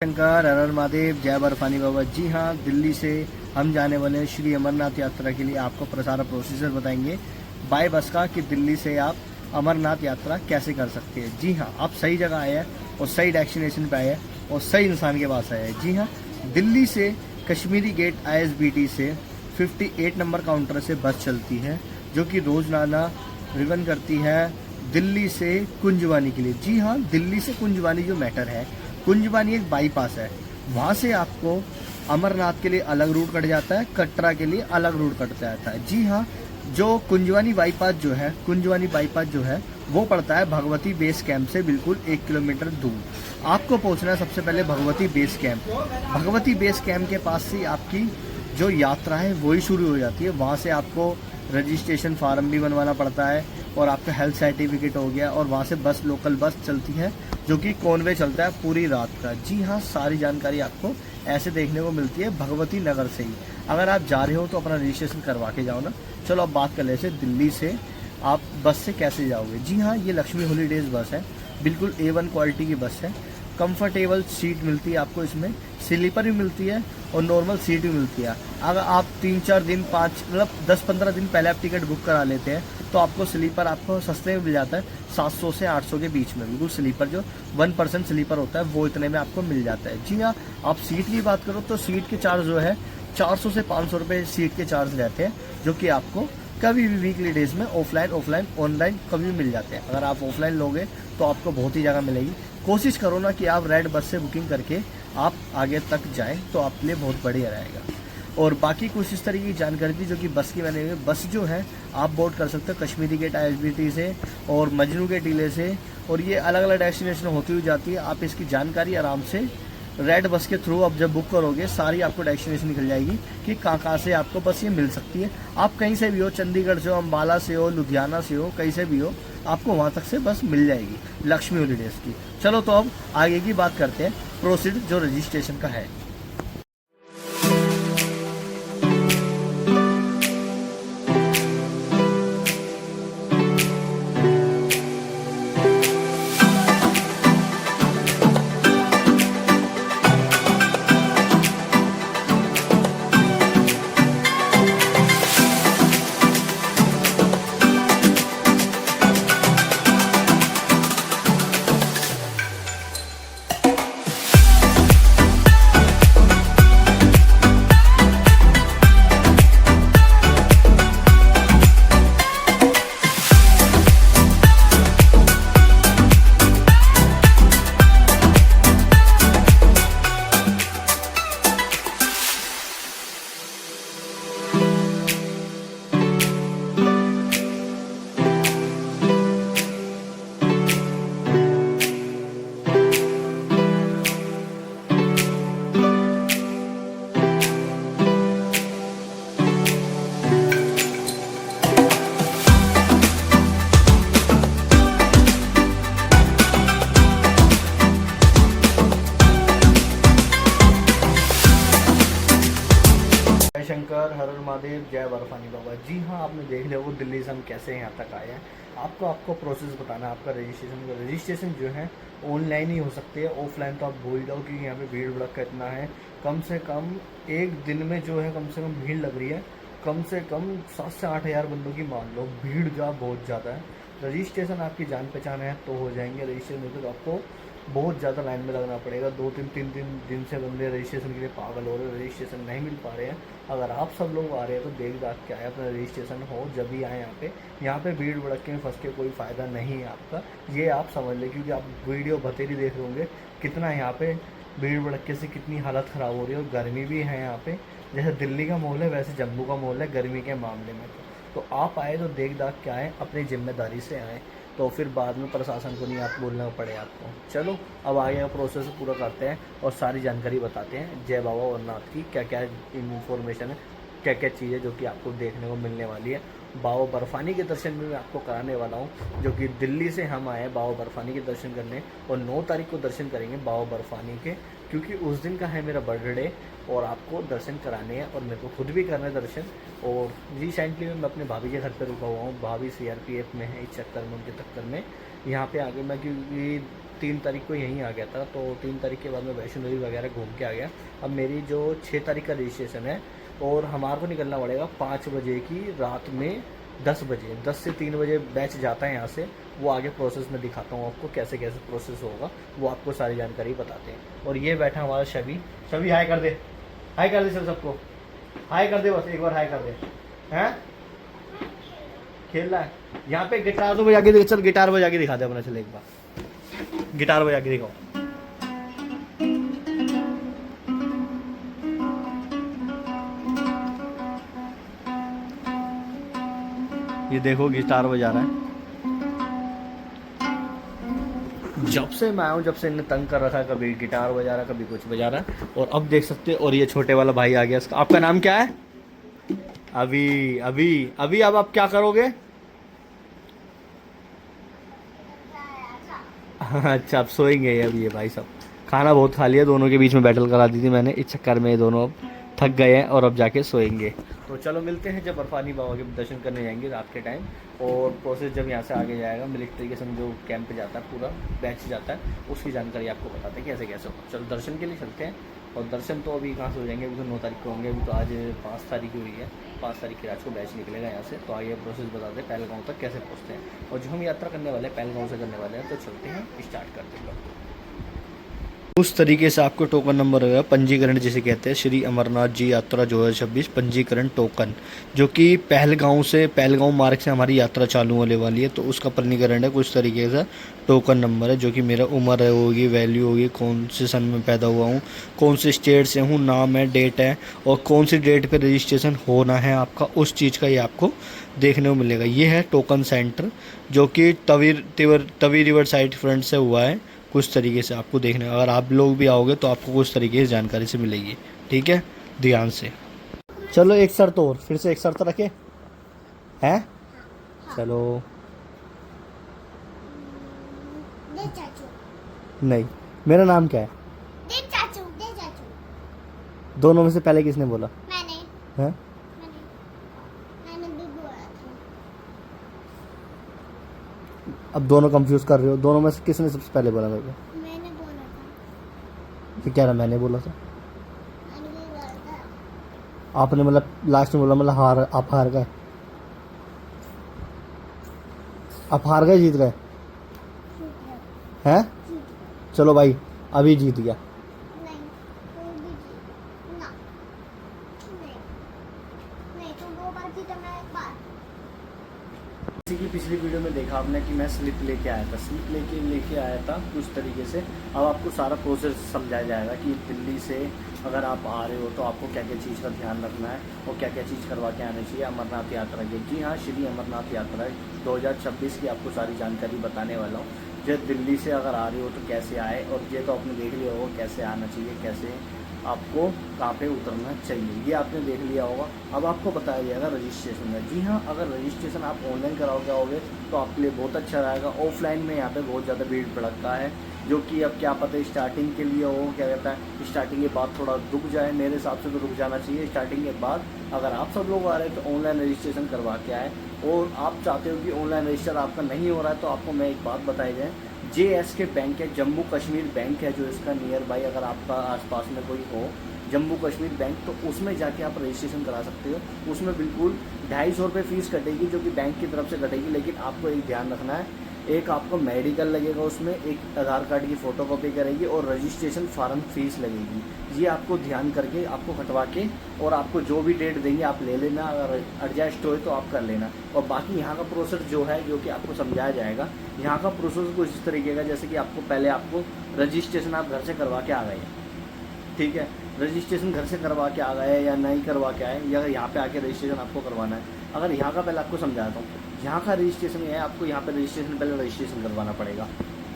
शंकर हर हर महादेव जय बर्फानी बाबा। जी हाँ, दिल्ली से हम जाने वाले हैं श्री अमरनाथ यात्रा के लिए। आपको सारा प्रोसीजर बताएंगे बाय बस का कि दिल्ली से आप अमरनाथ यात्रा कैसे कर सकते हैं। जी हाँ, आप सही जगह आए हैं और सही डेस्टिनेशन पे आए हैं और सही इंसान के पास आए हैं। जी हाँ, दिल्ली से कश्मीरी गेट ISBT से 58 नंबर काउंटर से बस चलती है जो कि रोज़ाना रिवन करती है दिल्ली से कुंजवानी के लिए। जी हाँ, दिल्ली से कुंजवानी जो मैटर है, कुंजवानी एक बाईपास है, वहाँ से आपको अमरनाथ के लिए अलग रूट कट जाता है, कटरा के लिए अलग रूट कट जाता है। जी हाँ, जो कुंजवानी बाईपास जो है वो पड़ता है भगवती बेस कैंप से बिल्कुल 1 किलोमीटर दूर। आपको पहुँचना है सबसे पहले Bhagwati base camp. Bhagwati base camp के पास से आपकी जो यात्रा है वही शुरू हो जाती है। वहाँ से आपको रजिस्ट्रेशन फार्म भी बनवाना पड़ता है और आपका हेल्थ सर्टिफिकेट हो गया, और वहाँ से बस लोकल बस चलती है जो कि कॉन्वे चलता है पूरी रात का। जी हाँ, सारी जानकारी आपको ऐसे देखने को मिलती है भगवती नगर से ही। अगर आप जा रहे हो तो अपना रजिस्ट्रेशन करवा के जाओ ना। चलो अब बात कर लेते हैं दिल्ली से आप बस से कैसे जाओगे। जी हाँ, ये लक्ष्मी हॉलीडेज़ बस है, बिल्कुल A1 क्वालिटी की बस है। कंफर्टेबल सीट मिलती है आपको, इसमें स्लीपर भी मिलती है और नॉर्मल सीट भी मिलती है। अगर आप 3-4 दिन 5 मतलब 10-15 दिन पहले आप टिकट बुक करा लेते हैं तो आपको स्लीपर आपको सस्ते में मिल जाता है 700 से 800 के बीच में। बिल्कुल स्लीपर जो 1% स्लीपर होता है वो इतने में आपको मिल जाता है। जी हाँ, आप सीट की बात करो तो सीट के चार्ज जो है 400 से 500 रुपये सीट के चार्ज रहते हैं, जो कि आपको कभी भी वीकली डेज में ऑफलाइन ऑनलाइन कभी भी मिल जाते हैं। अगर आप ऑफलाइन लोगे तो आपको बहुत ही जगह मिलेगी। कोशिश करो ना कि आप रेड बस से बुकिंग करके आप आगे तक जाएं तो आपके लिए बहुत बढ़िया रहेगा। और बाकी कुछ इस तरीके की जानकारी थी जो कि बस की मैंने बस जो है आप बोर्ड कर सकते हो कश्मीरी गेट ISBT से और मजनू के टीले से, और ये अलग अलग डेस्टिनेशन होती हुई जाती है। आप इसकी जानकारी आराम से रेड बस के थ्रू अब जब बुक करोगे सारी आपको डेस्टिनेशन निकल जाएगी कि कहाँ से आपको बस ये मिल सकती है। आप कहीं से भी हो, चंडीगढ़ से हो, अम्बाला से हो, लुधियाना से हो, कहीं से भी हो, आपको वहाँ तक से बस मिल जाएगी लक्ष्मी हॉलीडेज़ की। चलो तो अब आगे की बात करते हैं, प्रोसीड जो रजिस्ट्रेशन का है। शंकर हर हर महादेव जय बर्फानी बाबा। जी हाँ, आपने देख लिया वो दिल्ली से हम कैसे यहाँ तक आए हैं। आपको प्रोसेस बताना है आपका रजिस्ट्रेशन जो है ऑनलाइन ही हो सकती है, ऑफलाइन तो आप भूल जाओ क्योंकि यहाँ पे भीड़ भड़का इतना है। कम से कम एक दिन में जो है कम से कम भीड़ लग रही है, कम से कम 7 से 8 हज़ार बंदों की मान लो, भीड़ जो बहुत ज़्यादा है। रजिस्ट्रेशन आपकी जान पहचान है तो हो जाएंगे रजिस्ट्रेशन, तो आपको बहुत ज़्यादा लाइन में लगना पड़ेगा। 2-3 दिन से बंदे रजिस्ट्रेशन के लिए पागल हो रहे हैं, रजिस्ट्रेशन नहीं मिल पा रहे हैं। अगर आप सब लोग आ रहे हैं तो देख दाख के आए, अपना रजिस्ट्रेशन हो जब भी आए यहाँ पे भीड़ भड़के में फंस के कोई फ़ायदा नहीं है आपका, ये आप समझ लें। क्योंकि आप वीडियो बतेरी देख होंगे कितना यहाँ पे भीड़ भड़के से कितनी हालत ख़राब हो रही है, और गर्मी भी है यहाँ पे। जैसे दिल्ली का माहौल है वैसे जम्मू का माहौल है गर्मी के मामले में। तो आप आए तो देख दाख के आएँ, अपनी जिम्मेदारी से आएँ, तो फिर बाद में प्रशासन को नहीं आप बोलना पड़े आपको। चलो अब आगे का प्रोसेस पूरा करते हैं और सारी जानकारी बताते हैं जय बाबा अमरनाथ की क्या क्या इन्फॉर्मेशन है, क्या क्या चीज़ें जो कि आपको देखने को मिलने वाली है। बाबा बर्फानी के दर्शन भी मैं आपको कराने वाला हूँ, जो कि दिल्ली से हम आए बाबा बर्फानी के दर्शन करने, और 9 तारीख को दर्शन करेंगे बाबा बर्फानी के, क्योंकि उस दिन का है मेरा बर्थडे और आपको दर्शन कराने हैं और मेरे को खुद भी करना है दर्शन। और रिसेंटली मैं अपने भाभी के घर पर रुका हुआ हूँ, भाभी CRPF में है, इस चक्कर में उनके चक्कर में यहाँ पे आके मैं, क्योंकि 3 तारीख को यहीं आ गया था, तो 3 तारीख के बाद मैं वैष्णो देवी वगैरह घूम के आ गया। अब मेरी जो 6 तारीख का रजिस्ट्रेशन है और हमारे को निकलना पड़ेगा 5 बजे की रात में 10 बजे, 10 से 3 बजे बैच जाता है यहाँ से। वो आगे प्रोसेस में दिखाता हूँ आपको कैसे कैसे प्रोसेस होगा, वो आपको सारी जानकारी बताते हैं। और ये बैठा हमारा शबी। शबी हाई कर दे, हाई कर दे सर, सबको हाई कर दे, बस एक बार हाई कर दे। हैं खेल रहा है यहाँ पे। गिटार तो बजा के चल, गिटार बजा के दिखा दे अपना, चल एक बार गिटार बजा के दिखाओ। ये देखो गिटार बजा रहा है। जब से मैं आऊँ, जब से इन्हें तंग कर रखा है, कभी गिटार बजा रहा है, कभी कुछ बजा रहा है। और अब देख सकते हैं, और ये छोटे वाला भाई आ गया। इसका आपका नाम क्या है? अभी अभी अभी अब आप क्या करोगे? अच्छा, अब सोएंगे अभी ये भाई साहब। खाना बहुत खा लिया, दोनों के बीच में बैटल करा दी थी मैंने, इस चक्कर में ये दोनों अब थक गए हैं और अब जाके सोएंगे। तो चलो मिलते हैं जब बर्फानी बाबा के दर्शन करने जाएंगे रात के टाइम। और प्रोसेस जब यहाँ से आगे जाएगा, मिलिट्री के संग जो कैंप पे जाता है, पूरा बैच जाता है, उसकी जानकारी आपको बताते हैं कैसे कैसे होगा। चलो दर्शन के लिए चलते हैं। और दर्शन तो अभी कहाँ से हो जाएंगे, अभी तो 9 तारीख को होंगे। अभी तो आज 5 तारीख हुई है, 5 तारीख की रात को बैच निकलेगा यहाँ से। तो आगे प्रोसेस बताते हैं पहलगांव तक कैसे पहुँचते हैं। और जो हम यात्रा करने वाले हैं पहलगांव से करने वाले हैं। तो चलते हैं, स्टार्ट करते हैं। उस तरीके से आपको टोकन नंबर होगा, पंजीकरण जिसे कहते हैं, श्री अमरनाथ जी यात्रा 2026 पंजीकरण टोकन, जो कि पहलगांव मार्ग से हमारी यात्रा चालू होने वाली है। तो उसका पंजीकरण है कुछ तरीके से टोकन नंबर है, जो कि मेरा उम्र होगी, वैल्यू होगी, कौन से सन में पैदा हुआ हूँ, कौन से स्टेट से हूँ, नाम है, डेट है, और कौन सी डेट पे रजिस्ट्रेशन होना है आपका, उस चीज़ का ये आपको देखने को मिलेगा। ये है टोकन सेंटर, जो कि तवी रिवर साइड फ्रंट से हुआ है। कुछ तरीके से आपको देखने, अगर आप लोग भी आओगे तो आपको कुछ तरीके से जानकारी से मिलेगी। ठीक है, ध्यान से। चलो एक शर्त और, फिर से एक शर्त रखे हैं। चलो दे चाचू। नहीं, मेरा नाम क्या है? दे चाचू, दे चाचू। दोनों में से पहले किसने बोला? मैंने हैं? मैंने भी बोला था। अब दोनों कंफ्यूज कर रहे हो। दोनों में से किसने सबसे पहले बोला मेरे को? मैंने बोला था। फिर क्या रहा, मैंने बोला था? मैंने भी बोला था। आपने मतलब लास्ट में बोला, मतलब आप हार गए। आप हार गए, जीत गए हैं? चलो भाई, अभी जीत गया। नहीं, कोई भी ना। नहीं, नहीं, तुम 2 बार जीते, मैं 1 बार। जैसे कि पिछली वीडियो में देखा आपने कि मैं स्लिप लेके आया था, लेके आया था कुछ तरीके से। अब आपको सारा प्रोसेस समझाया जाएगा कि दिल्ली से अगर आप आ रहे हो तो आपको क्या क्या चीज़ का ध्यान रखना है और क्या क्या चीज़ करवा के आना चाहिए अमरनाथ यात्रा की। जी हाँ, श्री अमरनाथ यात्रा 2026 की आपको सारी जानकारी बताने वाला हूँ। जो दिल्ली से अगर आ रहे हो तो कैसे आए, और ये तो आपने देख लिया होगा कैसे आना चाहिए, कैसे आपको कहाँ पे उतरना चाहिए, ये आपने देख लिया होगा। अब आपको बताया जाएगा रजिस्ट्रेशन में। जी हाँ, अगर रजिस्ट्रेशन आप ऑनलाइन कराओगे आओगे तो आपके लिए बहुत अच्छा रहेगा। ऑफलाइन में यहाँ पे बहुत ज़्यादा भीड़ भड़कता है, जो कि अब क्या पता स्टार्टिंग के लिए हो, क्या कहता है, स्टार्टिंग के बाद थोड़ा रुक जाए। मेरे हिसाब से तो रुक जाना चाहिए स्टार्टिंग के बाद। अगर आप सब लोग आ रहे हैं तो ऑनलाइन रजिस्ट्रेशन करवा के आए। और आप चाहते हो कि ऑनलाइन रजिस्टर आपका नहीं हो रहा है, तो आपको मैं एक बात बताई जाए, JSK बैंक है, जम्मू कश्मीर बैंक है, जो इसका नियर बाई अगर आपका आसपास में कोई हो जम्मू कश्मीर बैंक, तो उसमें जाके आप रजिस्ट्रेशन करा सकते हो। उसमें बिल्कुल 250 रुपये फ़ीस कटेगी, जो कि बैंक की तरफ से कटेगी। लेकिन आपको एक ध्यान रखना है, एक आपको मेडिकल लगेगा, उसमें एक आधार कार्ड की फ़ोटोकॉपी करेगी और रजिस्ट्रेशन फार्म फीस लगेगी। ये आपको ध्यान करके आपको कटवा के, और आपको जो भी डेट देंगे आप ले लेना, अगर एडजस्ट हो तो आप कर लेना। और बाकी यहाँ का प्रोसेस जो है, जो कि आपको समझाया जाएगा, यहाँ का प्रोसेस कुछ इस तरीके का, जैसे कि आपको पहले आपको रजिस्ट्रेशन आप घर से करवा के आ गए, ठीक है, रजिस्ट्रेशन घर से करवा के आ गए या नहीं करवा के आए, या यहाँ पे आके रजिस्ट्रेशन आपको करवाना है। अगर यहाँ का पहले आपको समझाता हूँ, यहाँ का रजिस्ट्रेशन है, आपको यहाँ पे रजिस्ट्रेशन पहले रजिस्ट्रेशन करवाना पड़ेगा,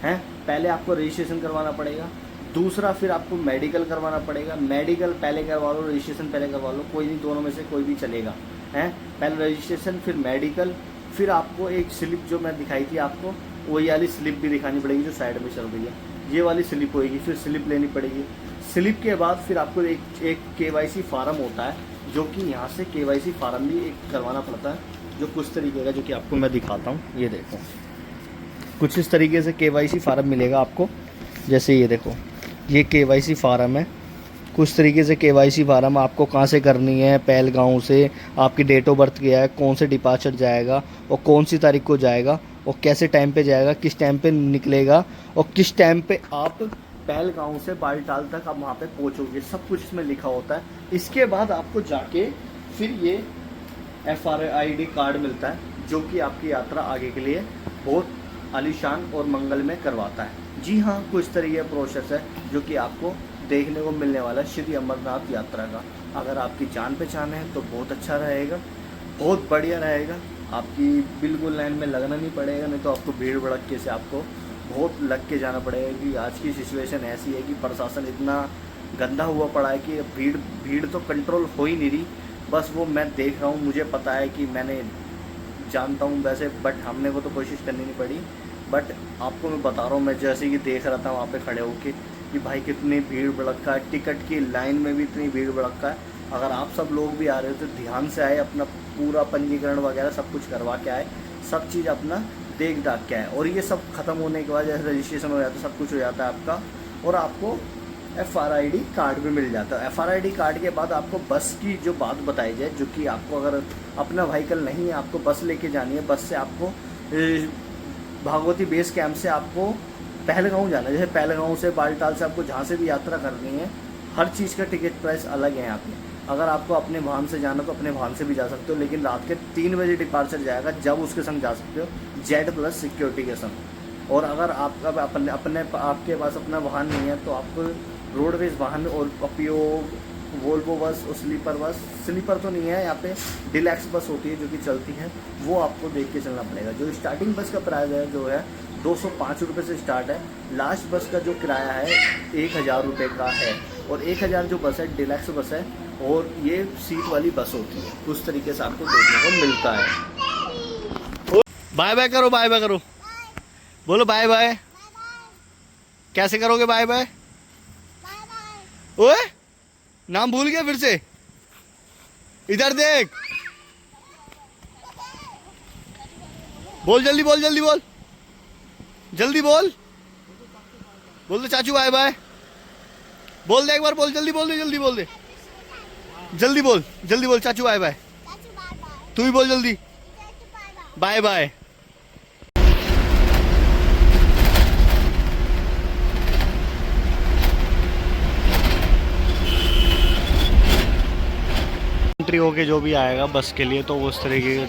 हैं, पहले आपको रजिस्ट्रेशन करवाना पड़ेगा। दूसरा फिर आपको मेडिकल करवाना पड़ेगा। मेडिकल पहले करवा लो, रजिस्ट्रेशन पहले करवा लो, कोई नहीं, दोनों में से कोई भी चलेगा, हैं। पहले रजिस्ट्रेशन फिर मेडिकल, फिर आपको एक स्लिप जो मैं दिखाई थी आपको, वही वाली स्लिप भी दिखानी पड़ेगी जो साइड में चल रही है, ये वाली स्लिप होएगी, फिर स्लिप लेनी पड़ेगी। स्लिप के बाद फिर आपको एक KYC फार्म होता है, जो कि यहाँ से KYC फार्म भी एक करवाना पड़ता है, जो कुछ तरीके का, जो कि आपको मैं दिखाता हूँ। ये देखो, कुछ इस तरीके से KYC फार्म मिलेगा आपको। जैसे ये देखो, ये KYC फार्म है। कुछ तरीके से KYC फार्म आपको कहाँ से करनी है, पहलगांव से, आपकी डेट ऑफ बर्थ क्या है, कौन से डिपार्चर जाएगा और कौन सी तारीख को जाएगा और कैसे टाइम पे जाएगा, किस टाइम पे निकलेगा और किस टाइम पे आप पहलगांव से बालटाल तक आप वहाँ पे पहुँचोगे, सब कुछ इसमें लिखा होता है। इसके बाद आपको जाके फिर ये FRID कार्ड मिलता है, जो कि आपकी यात्रा आगे के लिए बहुत आलीशान और मंगलमय करवाता है। जी हाँ, कुछ तरीके प्रोसेस है जो कि आपको देखने को मिलने वाला है श्री अमरनाथ यात्रा का। अगर आपकी जान पहचान है तो बहुत अच्छा रहेगा, बहुत बढ़िया रहेगा। आपकी बिल्कुल लाइन में लगना नहीं पड़ेगा, नहीं तो आपको भीड़ भड़के से आपको बहुत लग के जाना पड़ेगा। कि आज की सिचुएशन ऐसी है कि प्रशासन इतना गंदा हुआ पड़ा है कि भीड़ तो कंट्रोल हो ही नहीं रही। बस वो मैं देख रहा हूँ, मुझे पता है कि मैंने जानता हूँ वैसे, बट हमने को तो कोशिश करनी नहीं पड़ी। बट आपको मैं बता रहा हूँ, मैं जैसे कि देख रहा था वहाँ पे खड़े होके कि भाई कितनी भीड़ भड़का है, टिकट की लाइन में भी इतनी भीड़ भड़का है। अगर आप सब लोग भी आ रहे हो तो ध्यान से आए, अपना पूरा पंजीकरण वगैरह सब कुछ करवा के आए, सब चीज़ अपना देख दाख के आए। और ये सब ख़त्म होने के बाद जैसे रजिस्ट्रेशन हो जाता है, सब कुछ हो जाता है आपका, और आपको FRID कार्ड भी मिल जाता है। FRID कार्ड के बाद आपको बस की जो बात बताई जाए, जो कि आपको अगर अपना व्हीकल नहीं है, आपको बस लेके जानी है, बस से आपको भागवती बेस कैंप से आपको पहलगांव जाना है। जैसे पहलगांव से बालटाल से आपको जहाँ से भी यात्रा करनी है, हर चीज़ का टिकट प्राइस अलग है यहाँ पे। अगर आपको अपने वाहन से जाना तो अपने वाहन से भी जा सकते हो, लेकिन रात के 3 बजे डिपार्चर जाएगा, जब उसके संग जा सकते हो Z+ सिक्योरिटी के संग। और अगर आपका आपके पास अपना वाहन नहीं है तो आपको रोडवेज वाहन और उपयोग वोल्वो बस और स्लीपर तो नहीं है यहाँ पे, डिलैक्स बस होती है जो कि चलती है, वो आपको देख के चलना पड़ेगा। जो स्टार्टिंग बस का प्राइस है जो है 205 रुपये से स्टार्ट है। लास्ट बस का जो किराया है 1000 रुपये का है। और 1000 जो बस है डिलैक्स बस है, और ये सीट वाली बस होती है। उस तरीके से आपको देखने को मिलता है। बाय बाय करो, बाय बाय करो, बोलो बाय बाय। कैसे करोगे बाय बाय? ओए नाम भूल गया फिर से, इधर देख, बोल जल्दी बोल, जल्दी बोल, जल्दी बोल, बोल दे चाचू बाय बाय, बोल दे एक बार, बोल जल्दी बोल दे, जल्दी बोल दे, जल्दी बोल, जल्दी बोल चाचू बाय बाय। तू भी बोल जल्दी बाय बाय। एंट्री होके जो भी आएगा बस के लिए तो उस तरीके का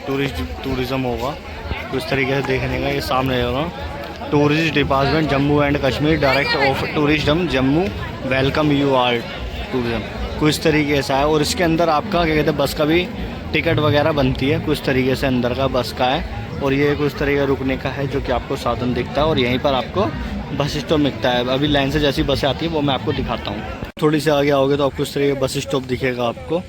टूरिज्म होगा, उस तरीके से देखने का। ये सामने होगा tourist department Jammu and Kashmir, direct of tourism Jammu, welcome you all tourism, कुछ तरीके से है। और इसके अंदर आपका क्या कहते हैं, बस का भी टिकट वगैरह बनती है, कुछ तरीके से अंदर का बस का है। और ये कुछ तरीके रुकने का है जो कि आपको साधन दिखता है, और यहीं पर आपको बस स्टॉप मिलता है। अभी लाइन से जैसी बसें आती है वो मैं आपको दिखाता हूँ। थोड़ी सी आगे आओगे तो आपको उस तरीके बस स्टॉप दिखेगा आपको,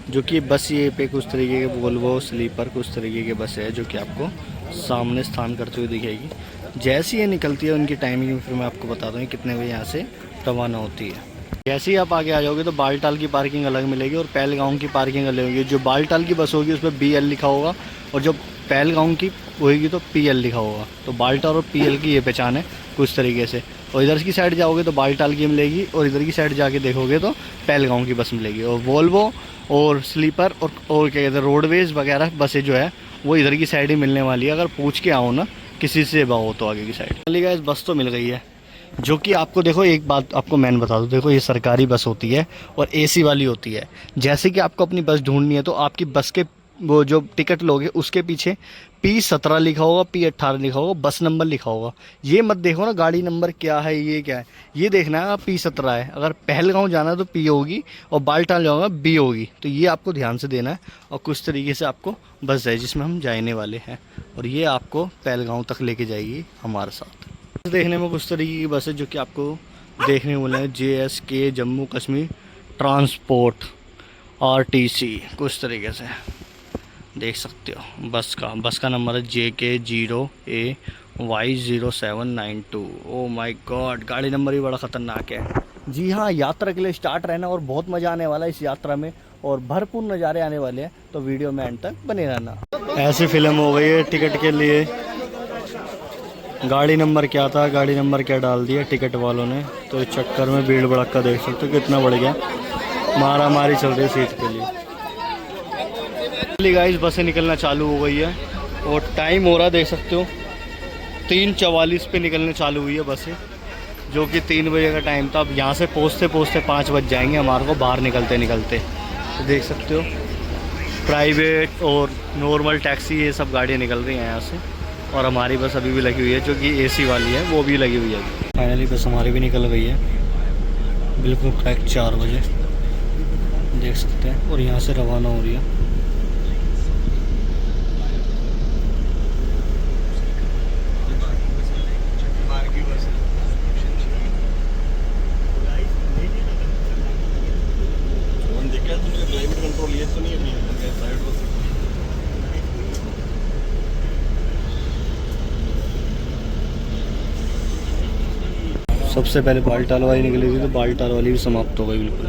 जो कि बस ये पे कुछ तरीके के वोल्वो स्लीपर कुछ तरीके के बसें है जो कि आपको सामने स्थान करते हुए दिखेगी। जैसे ये निकलती है उनकी टाइमिंग फिर मैं आपको बता दूँ कितने बजे यहाँ से रवाना होती है। जैसे ही आप आगे आ जाओगे तो बालटाल की पार्किंग अलग मिलेगी और पहलगांव की पार्किंग अलग होगी। जो बालटाल की बस होगी उस पर BL लिखा होगा, और जो पहलगांव की होगी तो PL लिखा होगा। तो बालटाल और PL की ये पहचान है कुछ तरीके से। और इधर की साइड जाओगे तो बालटाल की मिलेगी, और इधर की साइड जाके देखोगे तो पहलगांव की बस मिलेगी। और वोल्वो और स्लीपर और क्या कहते हैं रोडवेज वगैरह बसें जो है वो इधर की साइड ही मिलने वाली है। अगर पूछ के आओ ना किसी से हो तो आगे की साइड चलिएगा। इस बस तो मिल गई है, जो कि आपको देखो एक बात आपको मैंने बता दूं, देखो ये सरकारी बस होती है और AC वाली होती है। जैसे कि आपको अपनी बस ढूंढनी है तो आपकी बस के वो जो टिकट लोगे उसके पीछे P17 लिखा होगा, P18 लिखा होगा, बस नंबर लिखा होगा। ये मत देखो ना गाड़ी नंबर क्या है, ये क्या है, ये देखना है P17 है। अगर पहलगांव जाना है तो P होगी और बालटाल जाओगे B होगी, तो ये आपको ध्यान से देना है। और कुछ तरीके से आपको बस है जिसमें हम जाने वाले हैं, और ये आपको पहलगांव तक लेके जाएगी हमारे साथ। देखने में कुछ तरीके की बस है जो कि आपको देखने को मिले, JSK Jammu Kashmir transport RTC कुछ तरीके से देख सकते हो। बस का नंबर है JK0AY0792। ओ माय गॉड, गाड़ी नंबर भी बड़ा ख़तरनाक है। जी हाँ, यात्रा के लिए स्टार्ट रहना और बहुत मज़ा आने वाला है इस यात्रा में, और भरपूर नज़ारे आने वाले हैं, तो वीडियो में एंड तक बने रहना। ऐसी फिल्म हो गई है टिकट के लिए, गाड़ी नंबर क्या था, गाड़ी नंबर क्या डाल दिया टिकट वालों ने, तो इस चक्कर में भीड़ भड़का देख सकते हो कितना बढ़ गया, मारा मारी चल रही है सीट के लिए। गाइस बसें निकलना चालू हो गई है और टाइम हो रहा देख सकते हो 3:44 पे निकलने चालू हुई है बसें, जो कि 3 बजे का टाइम था। अब यहाँ से पहुँचते पहुँचते 5 बज जाएंगे हमारे को बाहर निकलते निकलते। तो देख सकते हो प्राइवेट और नॉर्मल टैक्सी ये सब गाड़ियाँ निकल रही हैं यहाँ से, और हमारी बस अभी भी लगी हुई है जो कि एसी वाली है, वो भी लगी हुई है। फाइनली बस हमारी भी निकल गई है बिल्कुल करेक्ट 4 बजे देख सकते हैं, और यहाँ से रवाना हो रही है। सबसे पहले बालटाल वाली निकली थी, तो बालटाल वाली भी समाप्त हो गई बिल्कुल।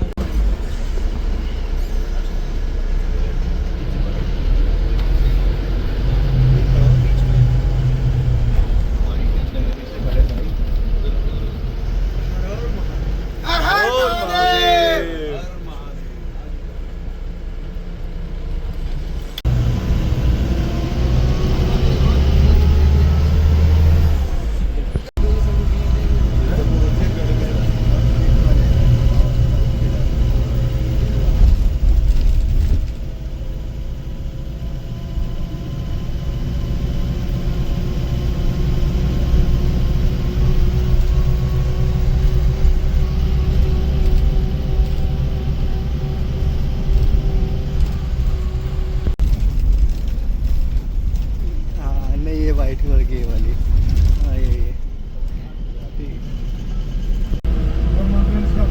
वाइट कलर की वाली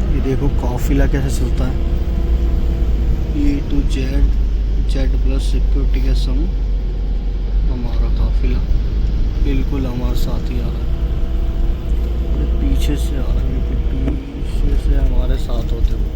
ये देखो काफिला कैसे चलता है, E to Z plus security के संग हमारा काफिला बिल्कुल हमारे साथ ही आ रहा है, पीछे से आ रहा है, पीछे से हमारे साथ होते हुए।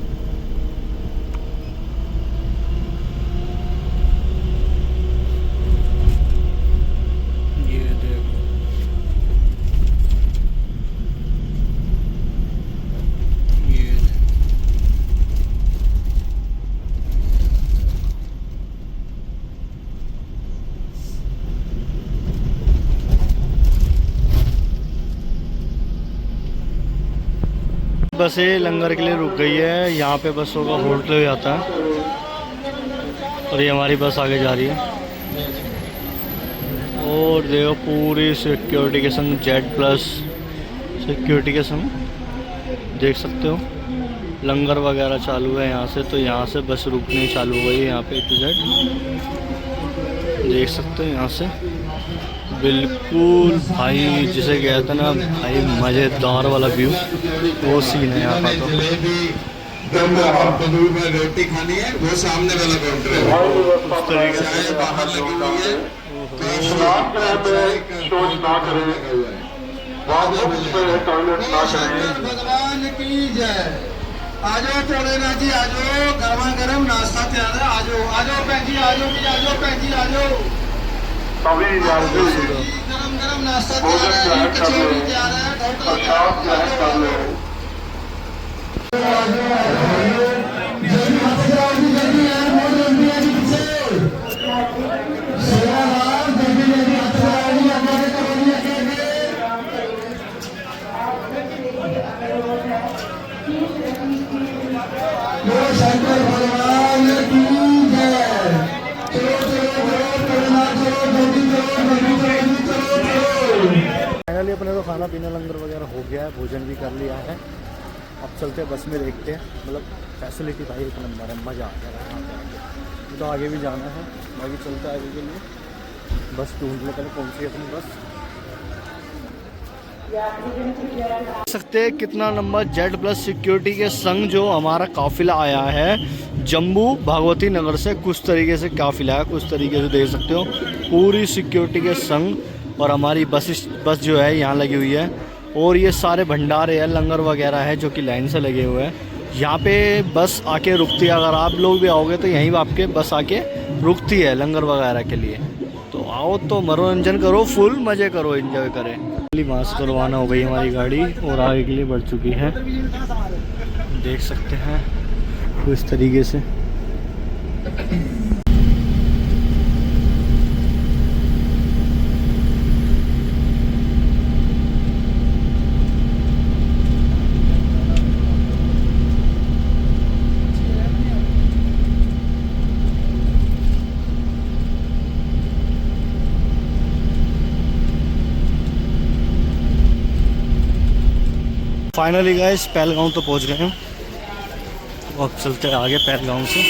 बसें लंगर के लिए रुक गई है, यहाँ पे बसों का होल्ड हो जाता है, और ये हमारी बस आगे जा रही है। और देखो पूरी सिक्योरिटी के संग जेड प्लस सिक्योरिटी के संग देख सकते हो लंगर वगैरह चालू है यहाँ से, तो यहाँ से बस रुकनी चालू हो गई है यहाँ पे टू जेड देख सकते हो यहाँ से बिल्कुल भाई, जिसे कहते हैं ना भाई मज़ेदार वाला व्यू, वो सीन है यहाँ का। तो रोटी खानी है वो सामने वाला काउंटर है, चाय बाहर लगी हुई है, शोच ना करें, भगवान की जय। आजो चलेना जी, आजो गर्मा गर्म नाश्ता तैयार है, आजो आजो भैन जी, आजो भैन जी आजो, गरम गरम नाश्ता तैयार है, कचौड़ी तैयार है, प्रसाद कर लो। शंकर भगवान की जय। फाइनली अपने तो खाना पीना लंगर वगैरह हो गया है, भोजन भी कर लिया है। अब चलते हैं बस में, देखते हैं, मतलब फैसिलिटी भाई एक नंबर है, मज़ा आ गया। तो आगे भी जाना है, बाकी चलते हैं आगे के लिए। बस ढूंढ ले पहले कौन सी है अपनी बस। देख सकते हैं कितना नंबर जेड प्लस सिक्योरिटी के संग जो हमारा काफिला आया है जम्मू भगवती नगर से, कुछ तरीके से काफिला है, कुछ तरीके से देख सकते हो पूरी सिक्योरिटी के संग। और हमारी बस जो है यहाँ लगी हुई है, और ये सारे भंडारे है, लंगर वगैरह है जो कि लाइन से लगे हुए हैं। यहाँ पे बस आके रुकती है, अगर आप लोग भी आओगे तो यहीं आपके बस आके रुकती है लंगर वगैरह के लिए। तो आओ तो मनोरंजन करो, फुल मज़े करो, एंजॉय करें। वहाँ से तो रवाना हो गई हमारी गाड़ी और आगे के लिए बढ़ चुकी है, देख सकते हैं तो इस तरीके से। फाइनली गाइस पहलगांव तो पहुंच गए हैं, अब चलते हैं आगे पहलगांव से।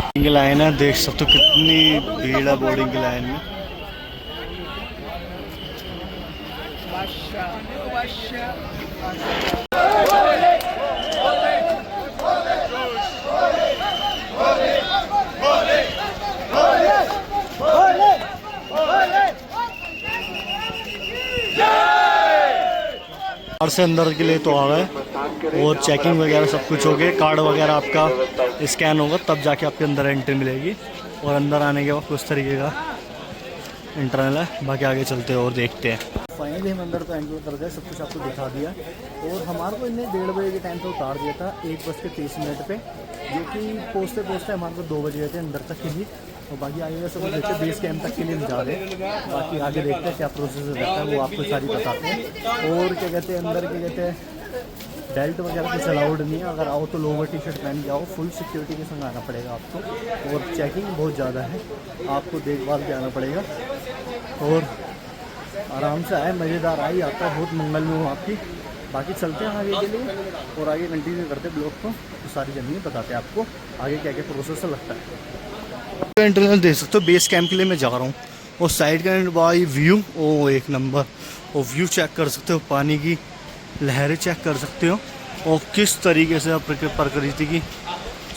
बोर्डिंग लाइन है, देख सकते हो कितनी भीड़ है बोर्डिंग की लाइन में। बाहर से अंदर के लिए तो आ गए और चेकिंग वगैरह सब कुछ हो गया, कार्ड वगैरह आपका स्कैन होगा तब जाके आपके अंदर एंट्री मिलेगी। और अंदर आने के बाद कुछ तरीके का इंटरनल है, बाकी आगे चलते हैं और देखते हैं। फाइनली हम अंदर तो एंटर कर गए, सब कुछ आपको दिखा दिया। और हमारे को इन्हें 1:30 बजे के टाइम पे उतार दिया था 1:30 पे, जो कि पहुँचते पहुँचते हमारे को 2 बज गए थे अंदर तक के लिए। और बाकी आगे का सब कुछ देखते हैं, बेस कैंप तक के लिए हम जा रहे हैं। बाकी आगे देखते हैं क्या प्रोसेस रहता है, वो आपको सारी बताते हैं। और क्या कहते हैं अंदर क्या कहते हैं बेल्ट वगैरह कुछ अलाउड नहीं है, अगर आओ तो लोअर टी शर्ट पहन के आओ, फुल सिक्योरिटी के संग आना पड़ेगा आपको। और चेकिंग बहुत ज़्यादा है, आपको देखभाल के आना पड़ेगा। और आराम से आए, मज़ेदार आई, आपका बहुत मंगलमय हो आपकी। बाकी चलते हैं आगे के लिए और आगे कंटिन्यू करते हैं ब्लॉग को, तो सारी जर्नी बताते हैं आपको आगे क्या क्या प्रोसेस लगता है। इंटरनल देख सकते हो, बेस कैंप के लिए मैं जा रहा हूँ। और साइड का भाई व्यू ओ एक नंबर, और व्यू चेक कर सकते हो, पानी की लहरें चेक कर सकते हो, और किस तरीके से प्रकृति की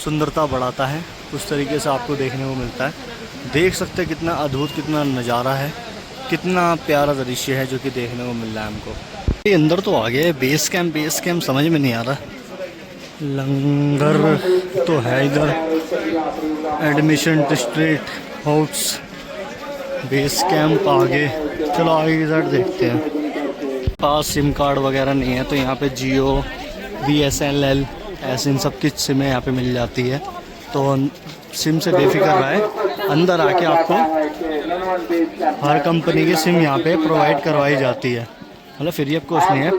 सुंदरता बढ़ाता है, उस तरीके से आपको देखने को मिलता है। देख सकते हैं कितना अद्भुत, कितना नज़ारा है, कितना प्यारा दृश्य है जो कि देखने को मिल रहा है हमको। ये अंदर तो आ गया बेस कैंप समझ में नहीं आ रहा। लंगर तो है इधर, admission district house, base camp आगे। चलो आगे की साइड देखते हैं। पास सिम कार्ड वगैरह नहीं है तो यहाँ पे जियो, BSNL ऐसे इन सब की सिमें यहाँ पे मिल जाती है, तो सिम से बेफिक्र रहे। अंदर आके आपको हर कंपनी की सिम यहाँ पे प्रोवाइड करवाई जाती है, मतलब फ्री ऑफ कॉस्ट नहीं है,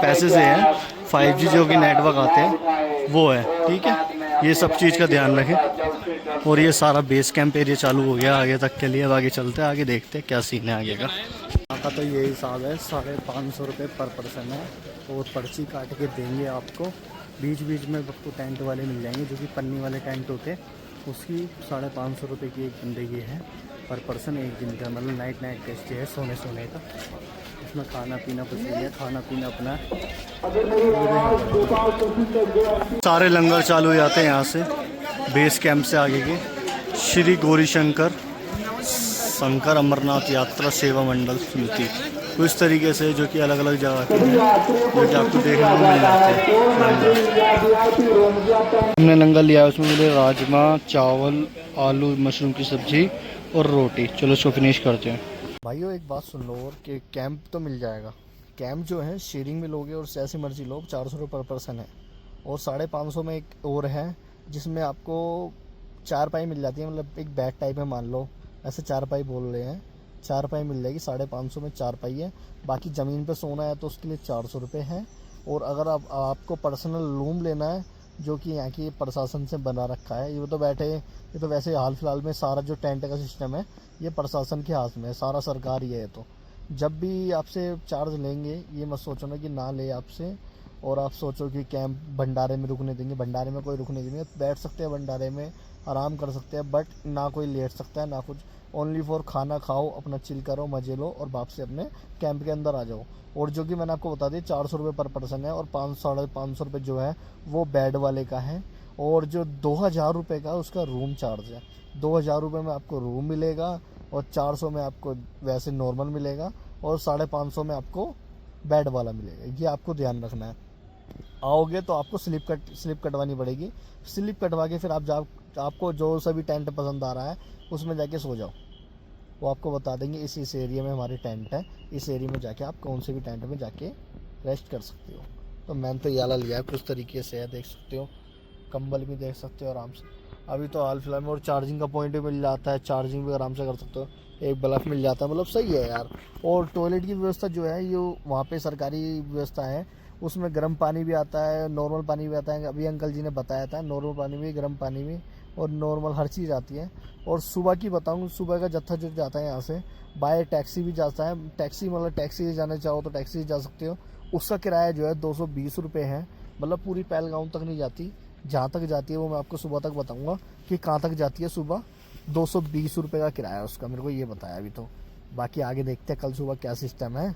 पैसे से है। 5G जो कि नेटवर्क आते हैं वो है, ठीक है। ये सब चीज़ का ध्यान रखें। और ये सारा बेस कैंप एरिया चालू हो गया आगे तक के लिए। अब आगे चलते हैं, आगे देखते हैं क्या सीन है आगे का। यहाँ का तो ये हिसाब है, 550 रुपये पर पर्सन है, और पर्ची काट के देंगे आपको। बीच बीच में आपको टेंट वाले मिल जाएंगे, जो कि पन्नी वाले टेंट होते हैं, उसकी 550 रुपये की एक बंदे की है पर पर्सन, एक दिन का, मतलब नाइट टेस्ट है सोने का। इसमें खाना पीना कुछ नहीं है, खाना पीना अपना। सारे लंगर चालू हो जाते हैं यहाँ से, बेस कैंप से आगे के। श्री गौरी शंकर अमरनाथ यात्रा सेवा मंडल समिति, तो इस तरीके से जो कि अलग अलग जगह के हैं, जो कि आपको देखने को मिल जाते हैं। हमने लंगर लिया, उसमें मिले राजमा, चावल, आलू मशरूम की सब्जी और रोटी। चलो इसको फिनिश करते हैं। भाइयों एक बात सुन लो, और कि कैंप तो मिल जाएगा। कैंप जो है शेयरिंग में लोगे और जैसे मर्जी लो, 400 रुपये पर पर्सन है। और 550 में एक और है जिसमें आपको 4 पाई मिल जाती है, मतलब एक बेड टाइप है, मान लो ऐसे 4 पाई बोल रहे हैं, 4 पाई मिल जाएगी। 550 में 4 पाई है। बाकी ज़मीन पे सोना है तो उसके लिए 400 रुपये है। और अगर आपको पर्सनल रूम लेना है, जो कि यहाँ की प्रशासन से बना रखा है, ये तो वैसे हाल फिलहाल में सारा जो टेंट का सिस्टम है ये प्रशासन के हाथ में है, सारा सरकार ही है। तो जब भी आपसे चार्ज लेंगे ये मत सोचना कि ना ले आपसे, और आप सोचो कि कैंप भंडारे में रुकने देंगे। भंडारे में कोई रुकने देंगे, बैठ सकते हैं भंडारे में, आराम कर सकते हैं, बट ना कोई लेट सकता है ना कुछ। ओनली फॉर खाना खाओ, अपना चिल करो, मजे लो और वापस अपने कैंप के अंदर आ जाओ। और जो कि मैंने आपको बता दिया 400 रुपये पर पर्सन है, और 500-550 रुपये जो है वो बेड वाले का है। और जो 2000 रुपये का उसका रूम चार्ज है। 2000 रुपये में आपको रूम मिलेगा, और 400 में आपको वैसे नॉर्मल मिलेगा, और 550 में आपको बेड वाला मिलेगा। ये आपको ध्यान रखना है। आओगे तो आपको स्लिप कटवानी पड़ेगी। स्लिप कटवा के फिर आपको जो सभी टेंट पसंद आ रहा है उसमें जाके सो जाओ। वो आपको बता देंगे इस एरिया में हमारे टेंट है, इस एरिया में जाके आप कौन से भी टेंट में जाके रेस्ट कर सकते हो। तो मैंने तो ये वाला लिया है, कुछ तरीके से है, देख सकते हो, कंबल भी देख सकते हो आराम से। अभी तो हाल फिलहाल में, और चार्जिंग का पॉइंट भी मिल जाता है, चार्जिंग भी आराम से कर सकते हो, एक बल्ब मिल जाता है, मतलब सही है यार। और टॉयलेट की व्यवस्था जो है ये वहाँ पे सरकारी व्यवस्था है, उसमें गर्म पानी भी आता है, नॉर्मल पानी भी आता है। अभी अंकल जी ने बताया था, नॉर्मल पानी भी, गर्म पानी भी, और नॉर्मल हर चीज़ आती है। और सुबह की बताऊँ, सुबह का जत्था जो जाता है यहाँ से, बाय टैक्सी भी जाता है। टैक्सी मतलब टैक्सी से जाना चाहो तो टैक्सी से जा सकते हो। उसका किराया जो है 220 रुपये है, मतलब पूरी पहलगांव तक नहीं जाती, जहाँ तक जाती है वो मैं आपको सुबह तक बताऊँगा कि कहाँ तक जाती है। सुबह 220 रुपये का किराया है उसका, मेरे को ये बताया अभी तो। बाकी आगे देखते हैं कल सुबह क्या सिस्टम है।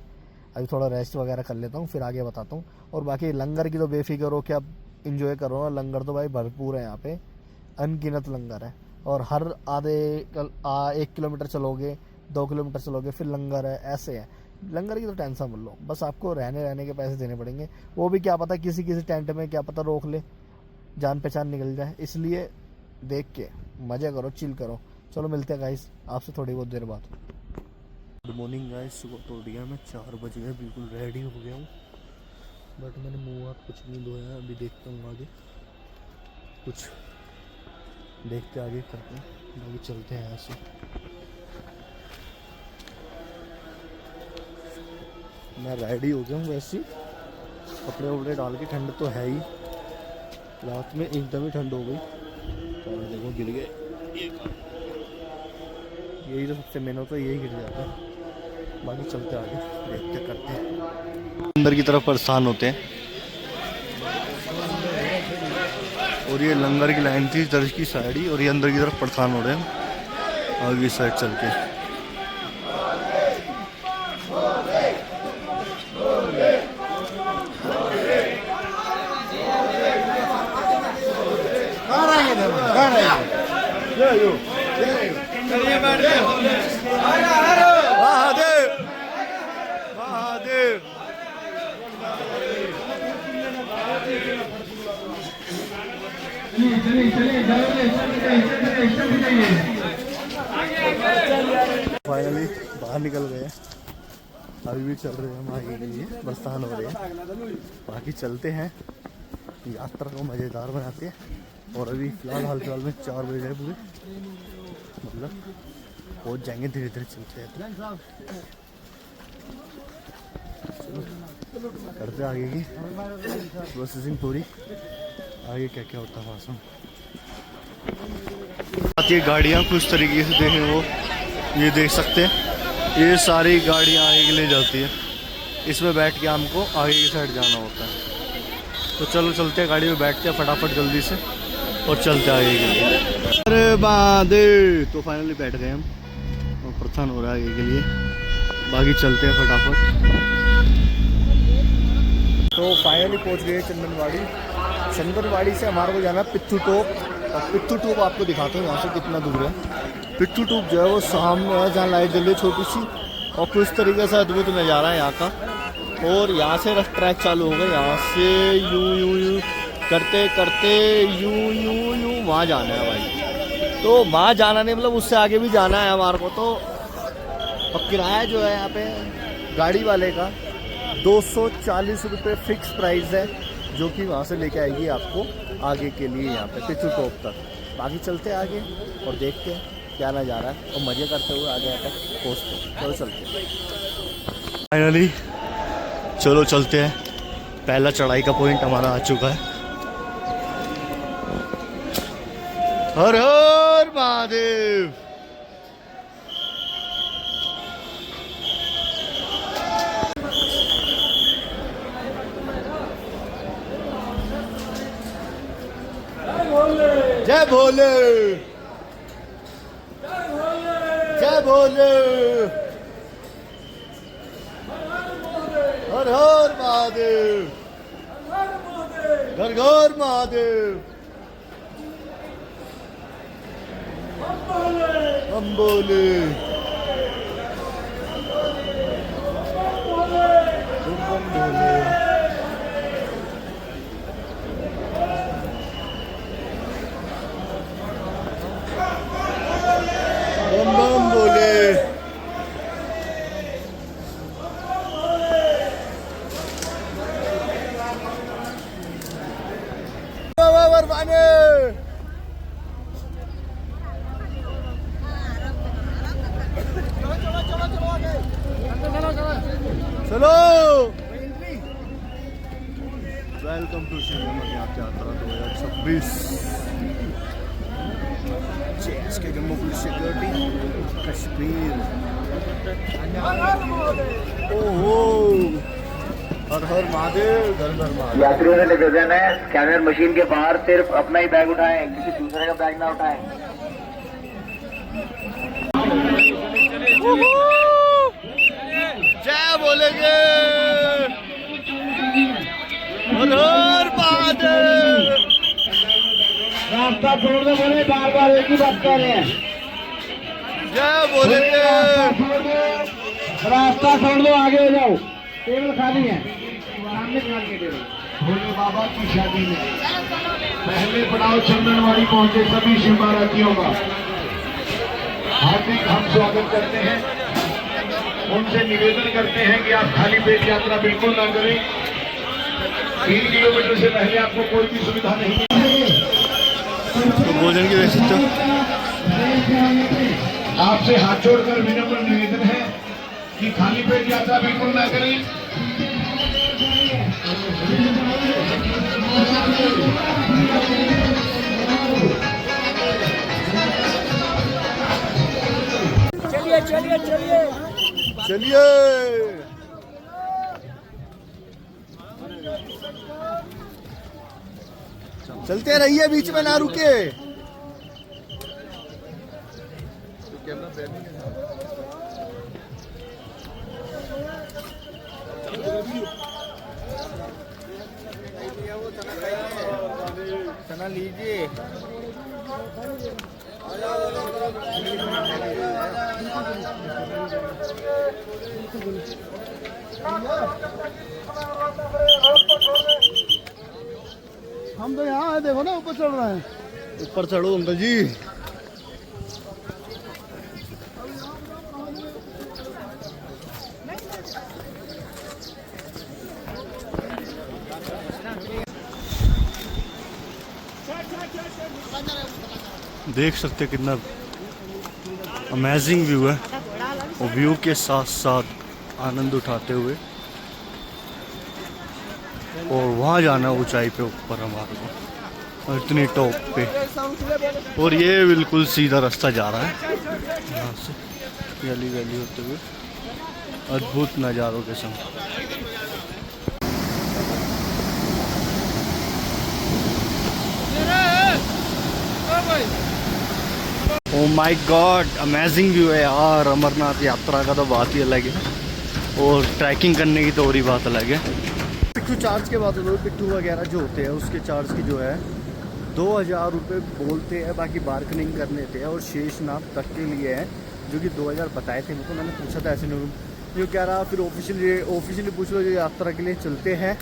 अभी थोड़ा रेस्ट वगैरह कर लेता हूँ, फिर आगे बताता हूँ। और बाकी लंगर की तो बेफिक्र हो कि आप इंजॉय करो ना, लंगर तो भाई भरपूर है यहाँ पे, अनगिनत लंगर है। और हर आधे 1 किलोमीटर चलोगे, 2 किलोमीटर चलोगे, फिर लंगर है, ऐसे है। लंगर की तो टेंशन मत लो, बस आपको रहने के पैसे देने पड़ेंगे। वो भी क्या पता किसी टेंट में क्या पता रोक ले, जान पहचान निकल जाए, इसलिए देख के मज़े करो, चिल करो। चलो मिलते हैं गाइस आपसे थोड़ी बहुत देर बाद। गुड मॉर्निंग गाइस, सुबह तो उठ गया मैं, 4 बज गए, बिल्कुल रेडी हो गया हूँ। बट मैंने मुँह हाथ कुछ नहीं धोया, अभी देखता हूँ आगे कुछ, देखते आगे करते हैं, बाकी चलते हैं ऐसे। मैं रेडी हो गया हूँ वैसे, कपड़े वपड़े डाल के, ठंड तो है ही, रात में एकदम ही ठंड हो गई। और देखो गिर गए, यही तो सबसे मेन होता है, यही गिर जाता है। बाकी चलते आगे, देखते करते हैं। अंदर की तरफ परेशान होते हैं। और ये लंगर की लाइन थी इधर की साइड ही, और ये अंदर की तरफ परेशान हो रहे हैं आगे साइड चल के। फाइनली बाहर निकल गए, अभी भी चल रहे हैं हम आगे के लिए, प्रस्थान हो रहे हैं। बाकी चलते हैं, यात्रा को मज़ेदार बनाते हैं। और अभी हाल फिलहाल में 4 बज गए पूरे, मतलब पहुँच जाएंगे, धीरे धीरे चलते हैं। करते आगे की प्रोसेसिंग पूरी, आगे क्या क्या होता है वहाँ से। ये गाड़ियाँ कुछ तरीके से देखें, वो ये देख सकते हैं, ये सारी गाड़ियाँ आगे के लिए जाती है, इसमें बैठ के हमको आगे की साइड जाना होता है। तो चलो चलते हैं, गाड़ी में बैठते हैं फटाफट जल्दी से और चलते हैं आगे के लिए। अरे बादे, तो फाइनली बैठ गए हम, और प्रस्थान हो रहा है आगे के लिए। बाकी चलते हैं फटाफट। तो फाइनली पहुंच गए चंदनवाड़ी। चंदनवाड़ी से हमारे को जाना पिट्ठू टॉप, और पिट्ठू टॉप आपको दिखाते हैं यहाँ से कितना दूर है। पिट्ठू टॉप जो है वो सामने है, जहाँ लाइट जल रही है छोटी सी, और कुछ तरीके से अद्भुत नज़ारा है यहाँ का। और यहाँ से ट्रैक चालू हो गया, यहाँ से यूं करते करते यूं वहाँ जाना है भाई। तो वहाँ जाना नहीं, मतलब उससे आगे भी जाना है हमारे को। तो और किराया जो है यहाँ पे गाड़ी वाले का 240 रुपये फिक्स प्राइस है, जो कि वहाँ से लेके आएगी आपको आगे के लिए यहाँ पे पिट्ठू टॉप तक। बाकी चलते हैं आगे और देखते हैं क्या नज़ारा है, और मज़े करते हुए आगे तक पहुँचते हैं। चलो चलते हैं फाइनली, चलो चलते हैं। पहला चढ़ाई का पॉइंट हमारा आ चुका है। हर हर महादेव। जय भोले, जय भोले, हर हर महादेव, घर घर महादेव, हम बोले, हम बोले। बम बम बोले। बर्फानी। चलो। वेलकम टू श्री अमरनाथ यात्रा 2026। के जम्मू पुलिस सिक्योरिटी कश्मीर। ओहो, हर हर महादेव, घर घर महादेव। यात्रियों से निवेदन है, स्कैनर मशीन के बाहर सिर्फ अपना ही बैग उठाएं, किसी दूसरे का बैग ना उठाएं। जय बोलेंगे, हर हर महादेव। रास्ता छोड़ दो, बोले बार बार एक ही बात कर रहे हैं। जय बोलेंगे, रास्ता छोड़ दो, आगे हो जाओ, टेबल खाली है, सामने निकाल के टेबल। भोले बाबा की शादी में पहले पड़ाव चंदनवाड़ी पहुंचे सभी शिव बारातियों का हार्दिक हम स्वागत करते हैं। उनसे निवेदन करते हैं कि आप खाली पेट यात्रा बिल्कुल ना करें। 3 किलोमीटर से पहले आपको कोई भी सुविधा नहीं मिलेगी। तो भोजन की व्यवस्था। आपसे हाथ जोड़कर विनम्र निवेदन है कि खाली पेट यात्रा बिल्कुल ना करें। चलिए चलिए चलिए चलिए। चलते रहिए, बीच में ना रुके। चना लीजिए। हम तो यहाँ है, देखो ना ऊपर चढ़ रहे हैं। ऊपर चढ़ो अंकल जी। देख सकते कितना अमेजिंग व्यू है, और व्यू के साथ साथ आनंद उठाते हुए, और वहाँ जाना ऊंचाई पे ऊपर हमारे को, और इतनी टॉप पे, और ये बिल्कुल सीधा रास्ता जा रहा है यहाँ से गली गली होते हुए, अद्भुत नज़ारों के संग। Oh my God, amazing view है यार। अमरनाथ यात्रा का तो बात ही अलग है, और ट्रैकिंग करने की तो और ही बात अलग है। पिट्ठू चार्ज के बाद पिट्ठू वगैरह जो होते हैं उसके चार्ज की जो है 2000 रुपये बोलते हैं, बाकी बार्गेनिंग कर लेते हैं। और शेषनाग तक के लिए है जो कि 2000 बताए थे मुझको, मैंने पूछा था ऐसे नहीं, ये कह रहा फिर ऑफिशियली पूछ लो जो यात्रा के लिए चलते हैं,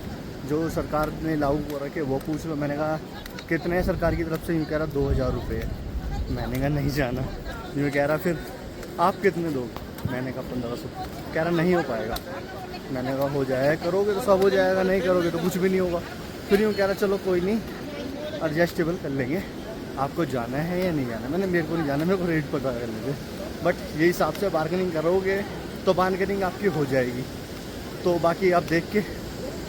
जो सरकार ने लागू कर रखे वो पूछ लो। मैंने कहा कितने सरकार की तरफ से, यूँ कह रहा 2000 रुपये है। मैंने कहा नहीं जाना। यूँ कह रहा फिर आप कितने दोगे, मैंने कहा 1500। कह रहा नहीं हो पाएगा। मैंने कहा हो जाएगा, करोगे तो सब हो जाएगा, नहीं करोगे तो कुछ भी नहीं होगा। फिर यूँ कह रहा चलो कोई नहीं, एडजस्टेबल कर लेंगे, आपको जाना है या नहीं जाना। मैंने मेरे को नहीं जाना, मेरे को रेट पता कर लेंगे, बट ये हिसाब से बार्गेनिंग करोगे तो बार्गेनिंग आपकी हो जाएगी। तो बाकी आप देख के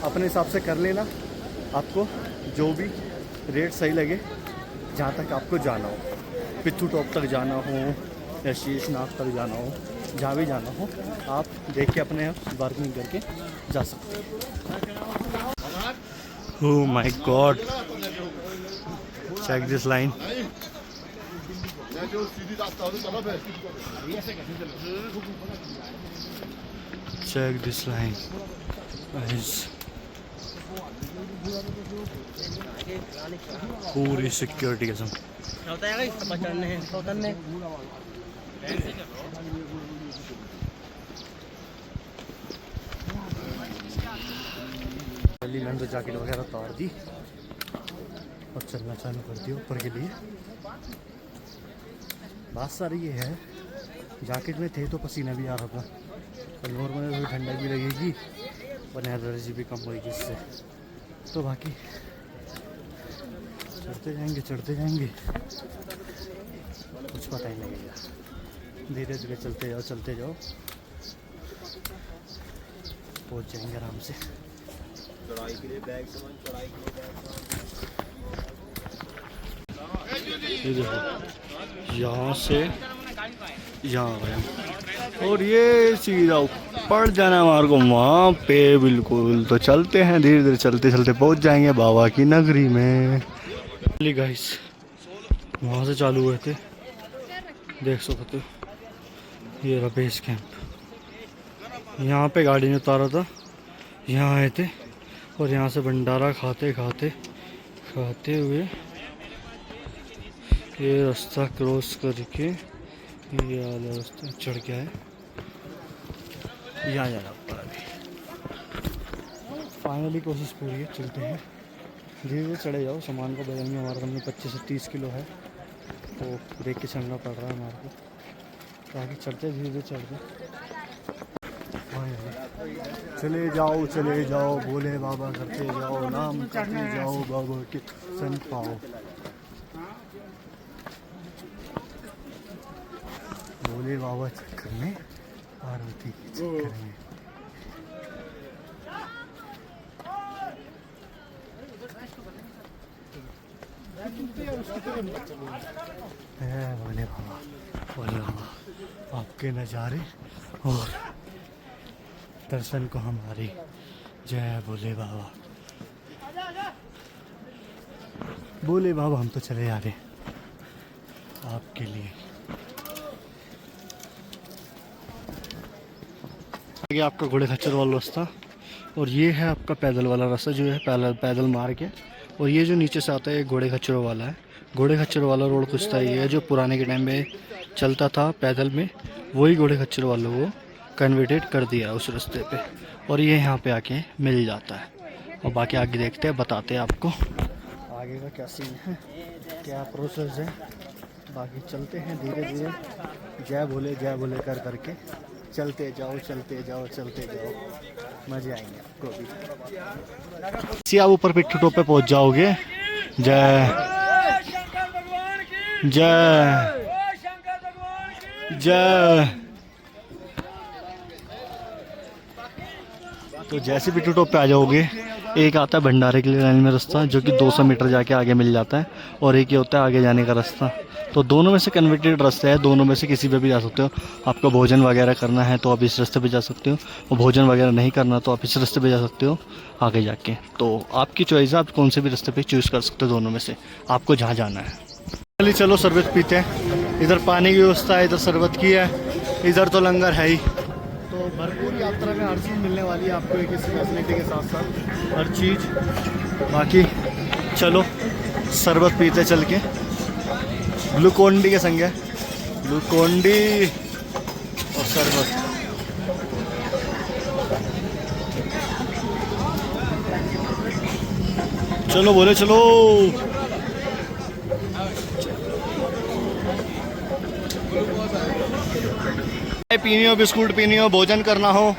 अपने हिसाब से कर लेना, आपको जो भी रेट सही लगे, जहाँ तक आपको जाना हो, पिट्ठू टॉप तक जाना हो या शेषनाग तक जाना हो, जहाँ भी जाना हो आप देख के अपने बार्गेनिंग करके जा सकते हैं। Oh my God, check this line. Check this line पूरी सिक्योरिटी के संग। जल्दी मैंने तो जैकेट वगैरह उतार दी और चलना चालू कर दिया ऊपर के लिए। बात सारी ये है, जैकेट में थे तो पसीना भी आ रहा था, और नॉर्मल थोड़ी ठंडक भी लगेगी और एनर्जी भी कम होगी इससे। तो बाकी चढ़ते जाएंगे कुछ पता ही नहीं लगेगा। धीरे धीरे चलते जाओ पहुंच जाएंगे आराम से। चढ़ाई के लिए बैग सामान, चढ़ाई के लिए बैग सामान। ये देखो यहाँ से यहाँ गए और ये सीधा ऊपर जाना हमारे को वहाँ पे बिल्कुल। तो चलते हैं धीरे धीरे चलते पहुँच जाएंगे बाबा की नगरी में। गाइस वहाँ से चालू हुए थे, देख सकते हो ये रहा बेस कैंप। यहाँ पे गाड़ी ने उतारा था, यहाँ आए थे और यहाँ से भंडारा खाते हुए ये रास्ता क्रॉस करके ये वाला रास्ता चढ़ गया है। यहाँ जाना ऊपर अभी। फाइनली कोशिश पूरी है, चलते हैं धीरे धीरे चढ़े जाओ। सामान को बदल में हमारे कम 25 से 30 किलो है तो देख के चलना पड़ रहा है हमारे को, ताकि चढ़ते धीरे चढ़ते। चले जाओ भोले बाबा करते जाओ, नाम करते जाओ बाबा के सन पाओ। भोले बाबा चक्कर में पार्वती के चक्कर में। भोले बाबा आपके नज़ारे और दर्शन को हमारी जय भोले बाबा। भोले बाबा हम तो चले आ रहे आपके लिए। आगे आपका घोड़े खच्चर वाला रास्ता और ये है आपका पैदल वाला रास्ता जो है पैदल मार्ग है। और ये जो नीचे से आता है ये घोड़े खच्चरों वाला है। घोड़े खच्चर वाला रोड कुछ था ये है जो पुराने के टाइम में चलता था पैदल में, वही घोड़े खच्चर वालों को कन्वर्टेड कर दिया उस रास्ते पे। और ये यहाँ पे आके मिल जाता है। और बाकी आगे देखते हैं, बताते हैं आपको आगे का क्या सीन है, क्या प्रोसेस है। बाकी चलते हैं धीरे धीरे, जय भोले कर करके चलते जाओ मज़े आएंगे आपको भी। सी आप ऊपर पिट्ठू टॉप पे पहुँच जाओगे। जय तो जैसे पिट्ठू टॉप पे आ जाओगे, एक आता है भंडारे के लिए लाइन में रास्ता जो कि 200 मीटर जाके आगे मिल जाता है, और एक ये होता है आगे जाने का रास्ता। तो दोनों में से कन्वर्टेड रास्ते है, दोनों में से किसी पे भी जा सकते हो। आपको भोजन वगैरह करना है तो आप इस रास्ते पे जा सकते हो, और भोजन वगैरह नहीं करना तो आप इस रास्ते पे जा सकते हो आगे जाके। तो आपकी चॉइस है, आप कौन से भी रास्ते पे चूज़ कर सकते हो दोनों में से, आपको जहाँ जाना है। चलो शरबत पीते हैं। इधर पानी की व्यवस्था है, इधर शरबत की है, इधर तो लंगर है ही। तो भरपूर यात्रा में हर चीज़ मिलने वाली है आपको, एक इस फैसिलिटी के साथ साथ हर चीज़। बाकी चलो शरबत पीते चल के। ग्लूकोन-डी के संग है, ग्लूकोन-डी और शरबत। चलो बोले चलो। पीनी हो, बिस्कुट पीनी हो, भोजन करना हो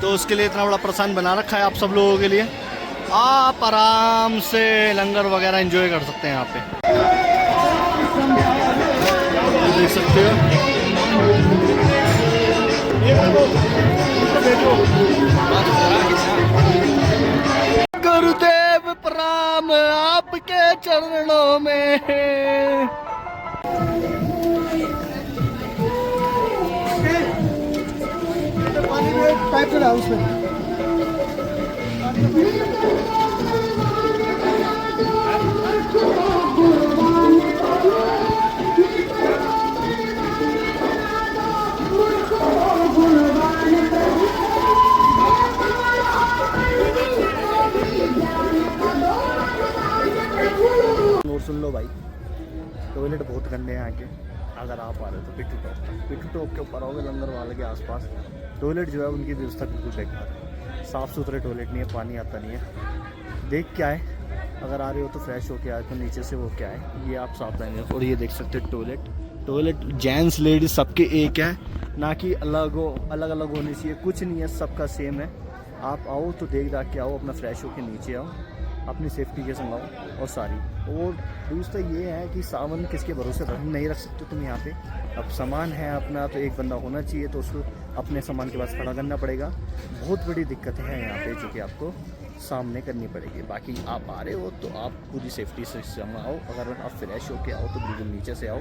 तो उसके लिए इतना बड़ा प्रसाद बना रखा है आप सब लोगों के लिए। आप आराम से लंगर वगैरह एंजॉय कर सकते हैं यहाँ पे, देख सकते हो। गुरुदेव प्रणाम आपके चरणों में। पाइप चला उसमें। और सुन लो भाई, टॉयलेट बहुत गंदे हैं यहाँ के। अगर आप आ रहे हो तो पिट्ठू टॉप के ऊपर आओगे, लंगर वाले के आसपास टॉयलेट जो है उनकी व्यवस्था बिल्कुल बेकार है। साफ़ सुथरे टॉयलेट नहीं है, पानी आता नहीं है। देख क्या है, अगर आ रहे हो तो फ्रेश होके आए, तो नीचे से वो क्या है ये आप साफ रहेंगे। और ये देख सकते हो टॉयलेट जेंट्स लेडीज़ सबके एक है, ना कि अलग होने चाहिए, कुछ नहीं है, सबका सेम है। आप आओ तो देख दाख के आओ, अपना फ्रेश होके नीचे आओ, अपनी सेफ्टी के संग आओ और सारी। और दूसरा ये है कि सामान किसके भरोसे नहीं रख सकते तुम यहाँ पे। अब सामान है अपना तो एक बंदा होना चाहिए, तो उसको अपने सामान के पास खड़ा करना पड़ेगा। बहुत बड़ी दिक्कतें हैं यहाँ पे जो कि आपको सामने करनी पड़ेगी। बाकी आप आ रहे हो तो आप पूरी सेफ्टी से आओ। अगर आप फ्रेश होके आओ तो बिल्कुल नीचे से आओ,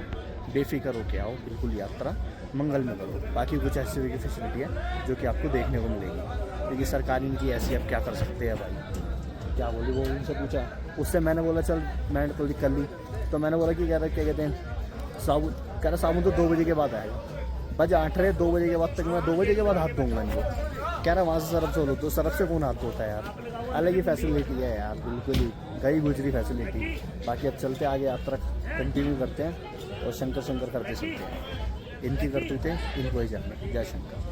बेफिक्र होके आओ, बिल्कुल यात्रा मंगल में करो। बाकी कुछ ऐसी की फैसिलिटी है जो कि आपको देखने को मिलेगी, क्योंकि सरकार इनकी ऐसी अब क्या कर सकते हैं भाई। क्या बोली वो उनसे पूछा, उससे मैंने बोला चल मैंने तो कर ली, तो मैंने बोला कि क्या कहते हैं साबुन, कह रहा साबुन तो 2 बजे के बाद आएगा। बज 8 रहे, 2 बजे के बाद तक मैं 2 बजे के बाद हाथ धोऊंगा इनको। कह रहा वहाँ से सरफ से लो, तो सरफ से कौन हाथ धोता है यार। अलग ही फैसिलिटी है यार, बिल्कुल ही गई गुजरी फैसिलिटी। बाकी अब चलते आगे यात्रा कंटिन्यू करते हैं और शंकर शंकर करते चलते हैं। इनकी करते थे इनको ही जाना। जय शंकर।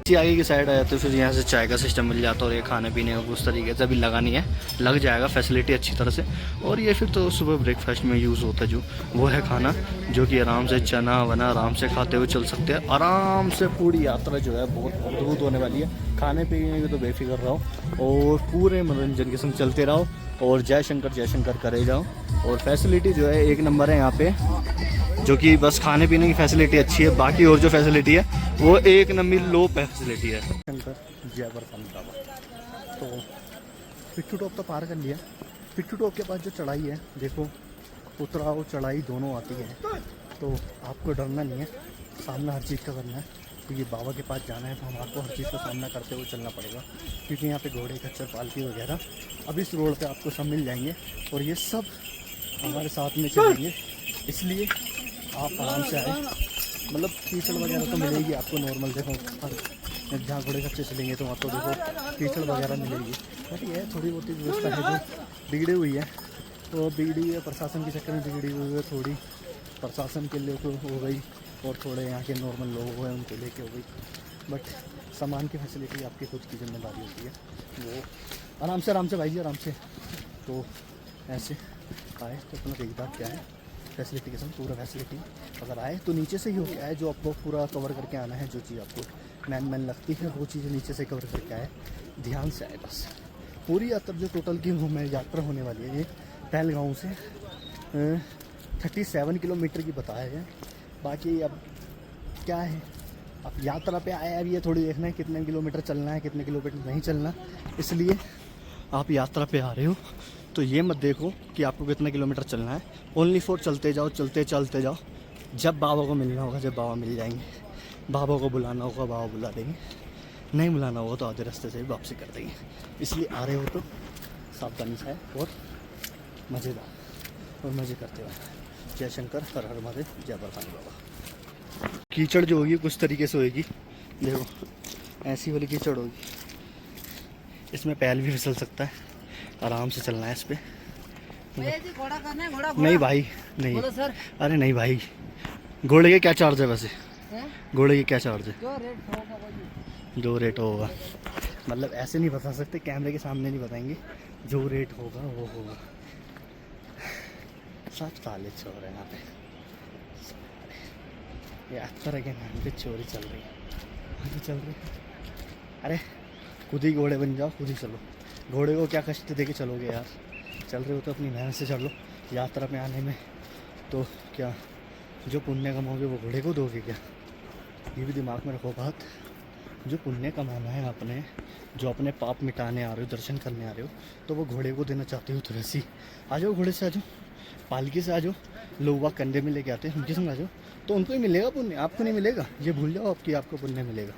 आगे की साइड आया तो फिर यहाँ से चाय का सिस्टम मिल जाता है, और ये खाने पीने का उस तरीके से अभी लगा नहीं है, लग जाएगा फैसिलिटी अच्छी तरह से। और ये फिर तो सुबह ब्रेकफास्ट में यूज़ होता है जो वो है खाना, जो कि आराम से चना वना आराम से खाते हुए चल सकते हैं। आराम से पूरी यात्रा जो है बहुत अद्भुत होने वाली है। खाने पीने की तो बेफिक्र रहो और पूरे मनोरंजन के संग चलते रहो और जय शंकर करे जाओ। और फैसिलिटी जो है एक नंबर है यहाँ पे, जो कि बस खाने पीने की फैसिलिटी अच्छी है। बाकी और जो फैसिलिटी है वो एक नंबर लो फैसिलिटी है। शंकर जयपुर पंजाब तो पिट्ठू टॉप तो पार कर लिया। पिट्ठू टॉप के पास जो चढ़ाई है देखो, उतराव चढ़ाई दोनों आती है, तो आपको डरना नहीं है, सामना हर चीज़ का करना है। क्योंकि बाबा के पास जाना है तो हमारे हर चीज़ का सामना करते हुए चलना पड़ेगा, क्योंकि यहाँ पे घोड़े खच्चर पालकी वगैरह अब इस रोड पे आपको सब मिल जाएंगे और ये सब हमारे साथ में चलेंगे। इसलिए आप आराम से आए, मतलब कीचड़ वगैरह तो मिलेगी आपको नॉर्मल। देखो हर जहाँ घोड़े खच्चर चलेंगे तो वहाँ तो देखो कीचड़ वगैरह मिलेगी। बट ये थोड़ी बहुत व्यवस्था है जो बिगड़ी हुई है, तो बिगड़ी है प्रशासन के चक्कर में बिगड़ी हुई है थोड़ी। प्रशासन के लिए तो हो गई और थोड़े यहाँ के नॉर्मल लोग हैं उनके लेके हो गई। बट सामान की फैसिलिटी आपकी खुद की जिम्मेदारी होती है, वो आराम से भाई जी आराम से। तो ऐसे आए तो अपना एक बात क्या है फैसिलिटी के साथ पूरा फैसिलिटी। अगर आए तो नीचे से ही होके आए, जो आपको पूरा कवर करके आना है, जो चीज़ आपको मैन लगती है वो चीज़ें नीचे से कवर करके आए, ध्यान से आए बस। पूरी यात्रा जो टोटल की वो मैं यात्रा होने वाली है ये पहलगांव से 37 किलोमीटर की बताया है। बाकी अब क्या है, अब यात्रा पे आए, अब ये थोड़ी देखना है कितने किलोमीटर चलना है कितने किलोमीटर नहीं चलना। इसलिए आप यात्रा पे आ रहे हो तो ये मत देखो कि आपको कितना किलोमीटर चलना है, ओनली फॉर चलते जाओ चलते जाओ। जब बाबा को मिलना होगा, जब बाबा मिल जाएंगे, बाबा को बुलाना होगा बाबा बुला देंगे, नहीं बुलाना होगा तो आधे रास्ते से भी वापसी कर देंगे। इसलिए आ रहे हो तो सावधानी से और मज़ेदार और मज़े करते हुए। जय शंकर, हर हर महादेव, जय बरसानी बाबा। कीचड़ जो होगी कुछ तरीके से होगी, देखो ऐसी वाली कीचड़ होगी, इसमें पैर भी फिसल सकता है, आराम से चलना है इस पर। घोड़ा करना है, घोड़ा नहीं भाई नहीं, सर। अरे नहीं भाई, घोड़े के क्या चार्ज है वैसे? घोड़े के क्या चार्ज है? जो रेट होगा, मतलब ऐसे नहीं बता सकते, कैमरे के सामने नहीं बताएंगे, जो रेट होगा वो होगा। सब साले चोर है यहाँ पे, यात्रा के नाम पे चोरी चल रही है। अरे खुद ही घोड़े बन जाओ, खुद ही चलो। घोड़े को क्या कष्ट दे के चलोगे यार, चल रहे हो तो अपनी मेहनत से चलो। यात्रा में आने में तो क्या जो पुण्य कमाओगे वो घोड़े को दोगे क्या? ये भी दिमाग में रखो बात। जो पुण्य कमाना है आपने, जो अपने पाप मिटाने आ रहे हो, दर्शन करने आ रहे हो, तो वो घोड़े को देना चाहते हो तो वैसे ही आ जाओ, घोड़े से आ जाओ, पालकी से आ जाओ। लोग कंधे में लेके आते हैं, उनके संग आ जाओ, तो उनको ही मिलेगा पुण्य, आपको नहीं मिलेगा। ये भूल जाओ आपको पुण्य मिलेगा।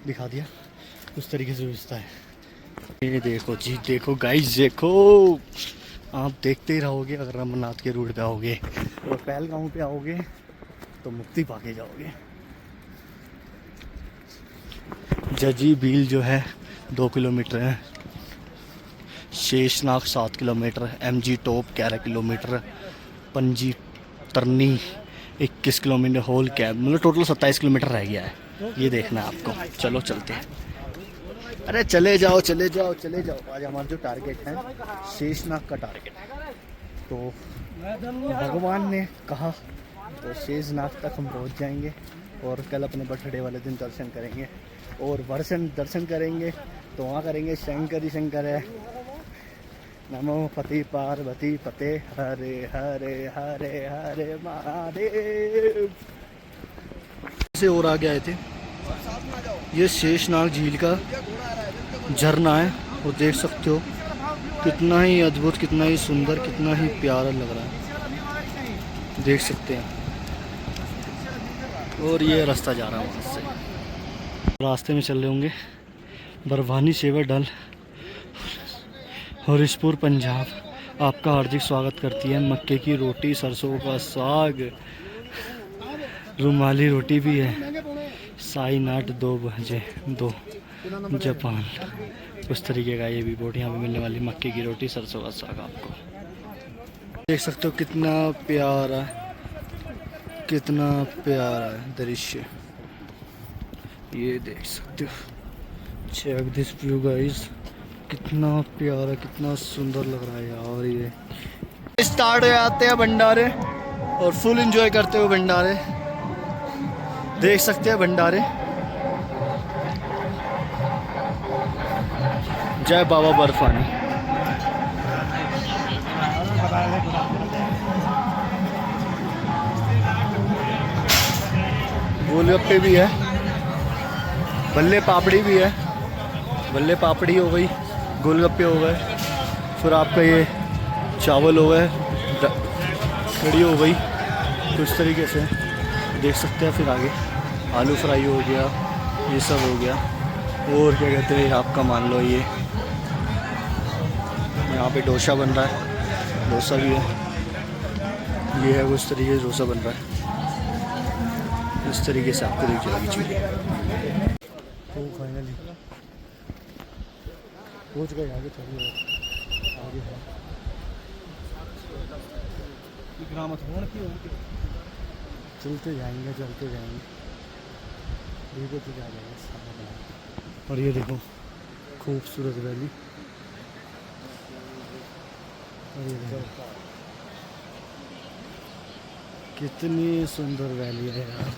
दिखा दिया उस तरीके से व्यवस्था है। ये देखो जी, देखो गाइस, देखो आप देखते ही रहोगे। अगर अमरनाथ के रूट पे आओगे और पहलगांव पे आओगे तो मुक्ति पाके जाओगे। जजी भील जो है 2 किलोमीटर है, Sheshnag 7 kilometre, MG top 11 kilometre, पंजी तरनी 21 किलोमीटर, होल कैब, मतलब टोटल 27 किलोमीटर रह गया है। ये देखना है आपको। चलो चलते हैं। अरे चले जाओ। आज हमारा जो टारगेट है शेषनाग का टारगेट है, तो भगवान ने कहा तो शेषनाग तक हम पहुंच जाएंगे और कल अपने बर्थडे वाले दिन दर्शन करेंगे और दर्शन करेंगे तो वहाँ करेंगे शंकर ही शंकर है। नमो पति पार्वती पते हरे हरे हरे हरे महादेव। से और आगे आए थे। ये शेषनाग झील का झरना है और देख सकते हो कितना ही अद्भुत, कितना ही सुंदर, कितना ही प्यारा लग रहा है, देख सकते हैं। और ये रास्ता जा रहा है वहाँ से। रास्ते में चल रहे होंगे बरवानी सेवा डल हरिशपुर पंजाब आपका हार्दिक स्वागत करती है। मक्के की रोटी, सरसों का साग, रुमाली रोटी भी है। साई नाट 2 बजे 2 जापान, उस तरीके का ये भी बोर्ड यहाँ पे मिलने वाली। मक्के की रोटी, सरसों का साग आपको देख सकते हो कितना प्यारा, कितना प्यारा दृश्य ये देख सकते हो। चेक दिस व्यू गाइस, कितना प्यारा, कितना सुंदर लग रहा है यार। ये स्टार्ट हो जाते हैं भंडारे और फुल एंजॉय करते हुए भंडारे देख सकते हैं। भंडारे जय बाबा बर्फानी। गोलगप्पे भी है, भल्ले पापड़ी भी है। भल्ले पापड़ी हो गई, गोलगप्पे हो गए, फिर आपका ये चावल हो गए, कड़ी हो गई, कुछ तरीके से देख सकते हैं। फिर आगे आलू फ्राई हो गया, ये सब हो गया। और क्या कहते हैं आपका, मान लो ये यहाँ पे डोसा बन रहा है, डोसा भी है। ये है उस तरीके से डोसा बन रहा है, इस तरीके से आपको देख जाएगी चीज़। तो फाइनली पहुँच गए आगे। चलिए आगे है चलते जाएंगे, चलते जाएंगे, धीरे धीरे जा जाएंगे। और ये देखो खूबसूरत वैली, और ये देखो कितनी सुंदर वैली है यार।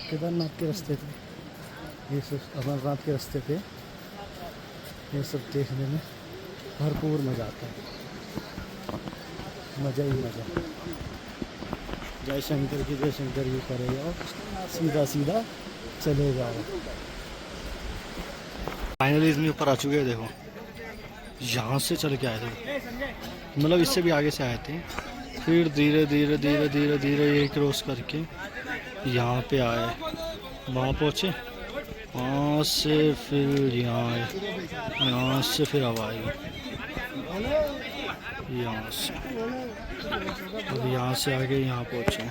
केदारनाथ के रास्ते थे ये सब, अमरनाथ के रास्ते थे ये सब। देखने में भरपूर मज़ा आता है, मज़ा ही मज़ा। जय शंकर की जय शंकर की करे जाओ, सीधा सीधा चले जाओ। फाइनली इतनी ऊपर आ चुके हैं। देखो यहाँ से चल के आए थे, मतलब इससे भी आगे से आए थे, फिर धीरे धीरे धीरे धीरे धीरे ये क्रॉस करके यहाँ पे आए, वहाँ पहुँचे, वहाँ से फिर यहाँ आए, यहाँ से फिर अब आए, यहाँ से, अब यहाँ से आगे यहाँ पहुँचे।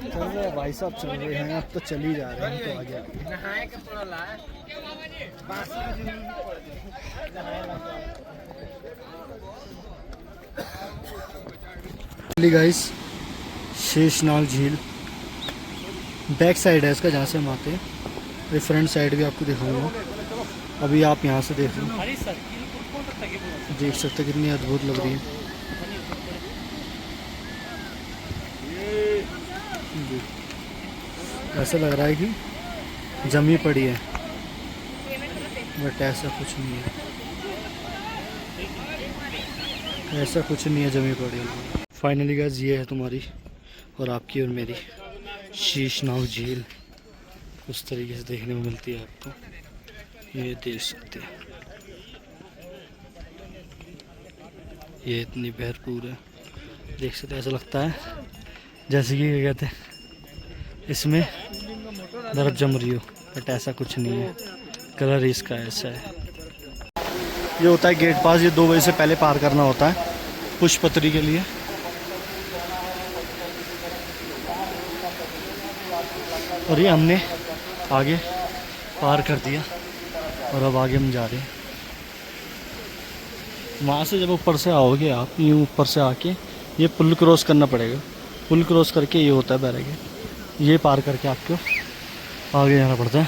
चल रहे भाई साहब, चल रहे हैं, अब तो चल ही जा रहे हैं। तो आगे गाइस शेषनाग झील बैक साइड है इसका, जहाँ से हम आते हैं। ये फ्रंट साइड भी आपको दिखाऊंगा। अभी आप यहाँ से देख लो, देख सकते कितनी अद्भुत लग रही है। ऐसा लग रहा है कि जमी पड़ी है, बट ऐसा कुछ नहीं है, ऐसा कुछ नहीं है, जमी पड़ी है। फाइनली गाइस ये है तुम्हारी और आपकी और मेरी शेषनाग झील, उस तरीके से देखने में मिलती है आपको। ये देख सकते हैं, ये इतनी भरपूर है, देख सकते हैं। ऐसा लगता है जैसे कि क्या कहते हैं, इसमें बर्फ जम रही हो, बट ऐसा कुछ नहीं है, कलर इसका ऐसा है। ये होता है गेट पास, ये 2 बजे से पहले पार करना होता है पुष्पत्री के लिए। और ये हमने आगे पार कर दिया और अब आगे हम जा रहे हैं। वहाँ से जब ऊपर से आओगे आप, यूँ ऊपर से आके ये पुल क्रॉस करना पड़ेगा। पुल क्रॉस करके ये होता है बैरिकेड, ये पार करके आपको आगे जाना पड़ता है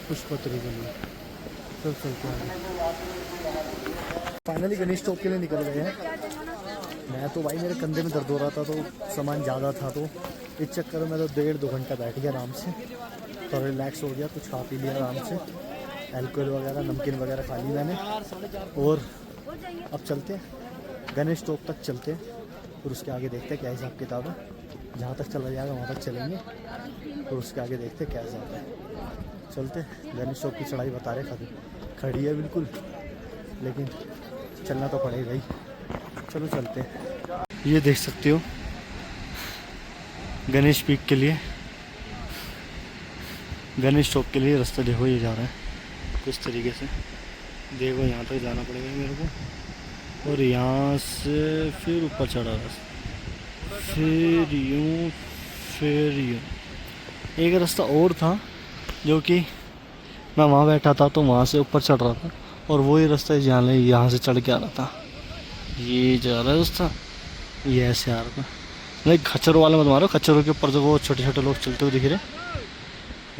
पुष्पत्री के लिए। सब चलते हैं। फाइनली गणेश चौक के लिए निकल गए हैं। मैं तो भाई, मेरे कंधे में दर्द हो रहा था, तो सामान ज़्यादा था, तो इस चक्कर में तो 1.5-2 घंटा बैठ गया आराम से। तो रिलैक्स हो गया, कुछ खा पी लिया आराम से, एल्कोहल वगैरह नमकीन वगैरह खा ली मैंने। और अब चलते हैं गणेश टॉप तक चलते हैं, और उसके आगे देखते हैं क्या हिसाब किताब है। जहाँ तक चला जाएगा वहाँ तक चलेंगे, और उसके आगे देखते हैं क्या हिसाब है। चलते गणेश टॉप की चढ़ाई बता रहे खड़ी है बिल्कुल, लेकिन चलना तो पड़ेगा ही। चलो चलते हैं। ये देख सकते हो गणेश पीक के लिए, गणेश टॉप के लिए रास्ता देखो, ये जा रहा है कुछ तरीके से। देखो यहाँ तक जाना पड़ेगा मेरे को, और यहाँ से फिर ऊपर चढ़ा रास्ता, फिर यूँ फिर यूँ। एक रास्ता और था जो कि मैं वहाँ बैठा था तो वहाँ से ऊपर चढ़ रहा था, और वही रास्ता यहाँ से चढ़ के आ रहा था। ये जा रहा है रास्ता, ये ऐसे आ रहा था। नहीं खच्चरों वाले मत मारो, खच्चरों के ऊपर जो वो छोटे छोटे लोग चलते हुए दिख रहे,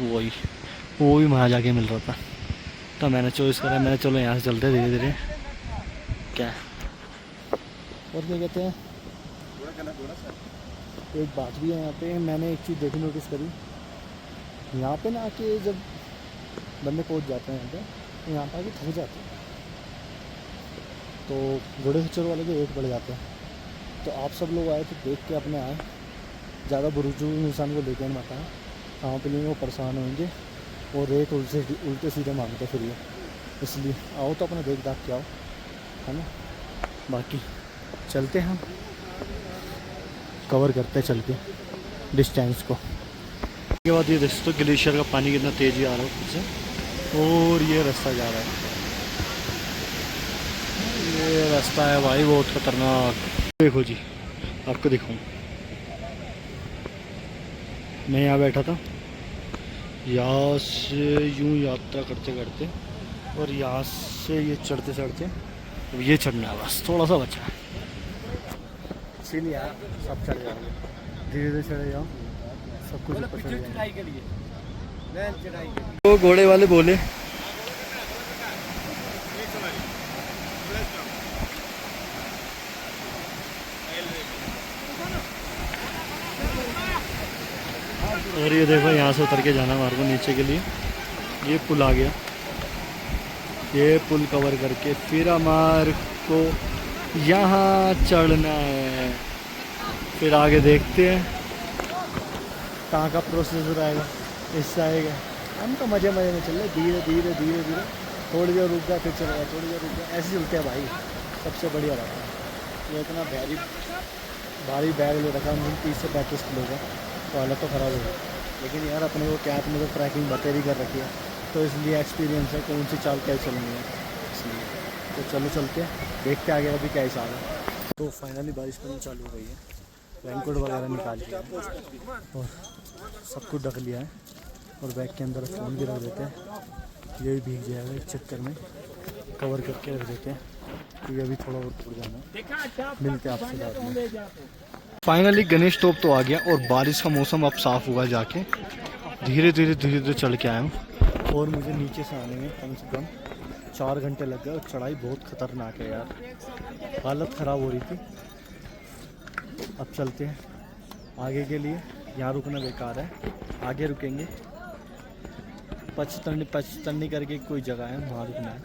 वही वो भी वहाँ जाके मिल रहा था। तो मैंने चॉइस करा, मैंने चलो यहाँ से चलते धीरे धीरे। क्या और क्या कहते हैं, एक बात भी है यहाँ पे, मैंने एक चीज़ देखी नोटिस करी, यहाँ पे ना आके जब बंदे पहुँच जाते हैं यहाँ पे, तो यहाँ पर आके थक जाते हैं, तो घोड़े खच्चर वाले के रेट बढ़ जाते हैं। तो आप सब लोग आए तो देख के अपने आए, ज़्यादा बुजुर्ग इंसान को लेकर मत आए, खाने पीने में वो परेशान होंगे और रेट उल्टे सीधे मांगते फिर ये, इसलिए आओ तो अपना देख दाख के आओ, है ना। बाकी चलते हैं हम, कवर करते चल के डिस्टेंस को। उसके बाद ये दोस्तों ग्लेशियर का पानी कितना तेज़ी आ रहा है खुद से, और ये रास्ता जा रहा है, ये रास्ता है भाई बहुत खतरनाक। देखो जी आपको दिखाऊं, मैं यहाँ बैठा था, यहाँ से यूँ यात्रा करते करते, और यहाँ से ये चढ़ते चढ़ते, अब ये चढ़ना है बस, थोड़ा सा बचा है, इसीलिए यार सब चढ़ जाओगे, धीरे धीरे चढ़े जाओ, सब कुछ ऊपर चढ़ जाएंगे। तो घोड़े वाले बोले और ये देखो यहाँ से उतर के जाना हमारे को नीचे के लिए, ये पुल आ गया, ये पुल कवर करके फिर हमारे को यहाँ चढ़ना है, फिर आगे देखते हैं कहाँ का प्रोसेसर आएगा, इससे आएगा। हम तो मज़े मज़े में चल रहे, धीरे धीरे धीरे धीरे, थोड़ी देर रुक गया फिर चल रहा, थोड़ी देर रुक गया, ऐसे चलते हैं भाई, सबसे बढ़िया रहता है। ये इतना भारी बैग ले रखा है 30 से 35 किलो का, तो हालत तो ख़राब हो गई, लेकिन यार अपने को कैप में तो ट्रैकिंग बतेरी कर रखी है, तो इसलिए एक्सपीरियंस है कौन सी चाल कैसे चलनी है, इसलिए तो चलो चलते हैं, देखते आगे अभी क्या हिसाब है। तो फाइनली बारिश पड़नी चालू हो गई है, रेनकोट वगैरह निकाल लिया और सब कुछ ढक लिया है, और बैग के अंदर फ़ोन भी रख देते हैं, ये भी भीग जाएगा इस चक्कर में, कवर करके रख देते हैं, क्योंकि अभी थोड़ा और टूट जाना है। मिलते हैं आपसे बाद में। फाइनली गणेश टॉप तो आ गया, और बारिश का मौसम अब साफ़ हुआ, जाके धीरे धीरे चढ़ के आया हूँ, और मुझे नीचे से आने में कम से कम 4 घंटे लग गए, और चढ़ाई बहुत ख़तरनाक है यार, हालत ख़राब हो रही थी। अब चलते हैं आगे के लिए, यहाँ रुकना बेकार है, आगे रुकेंगे, पचतनी करके कोई जगह है वहाँ रुकना है,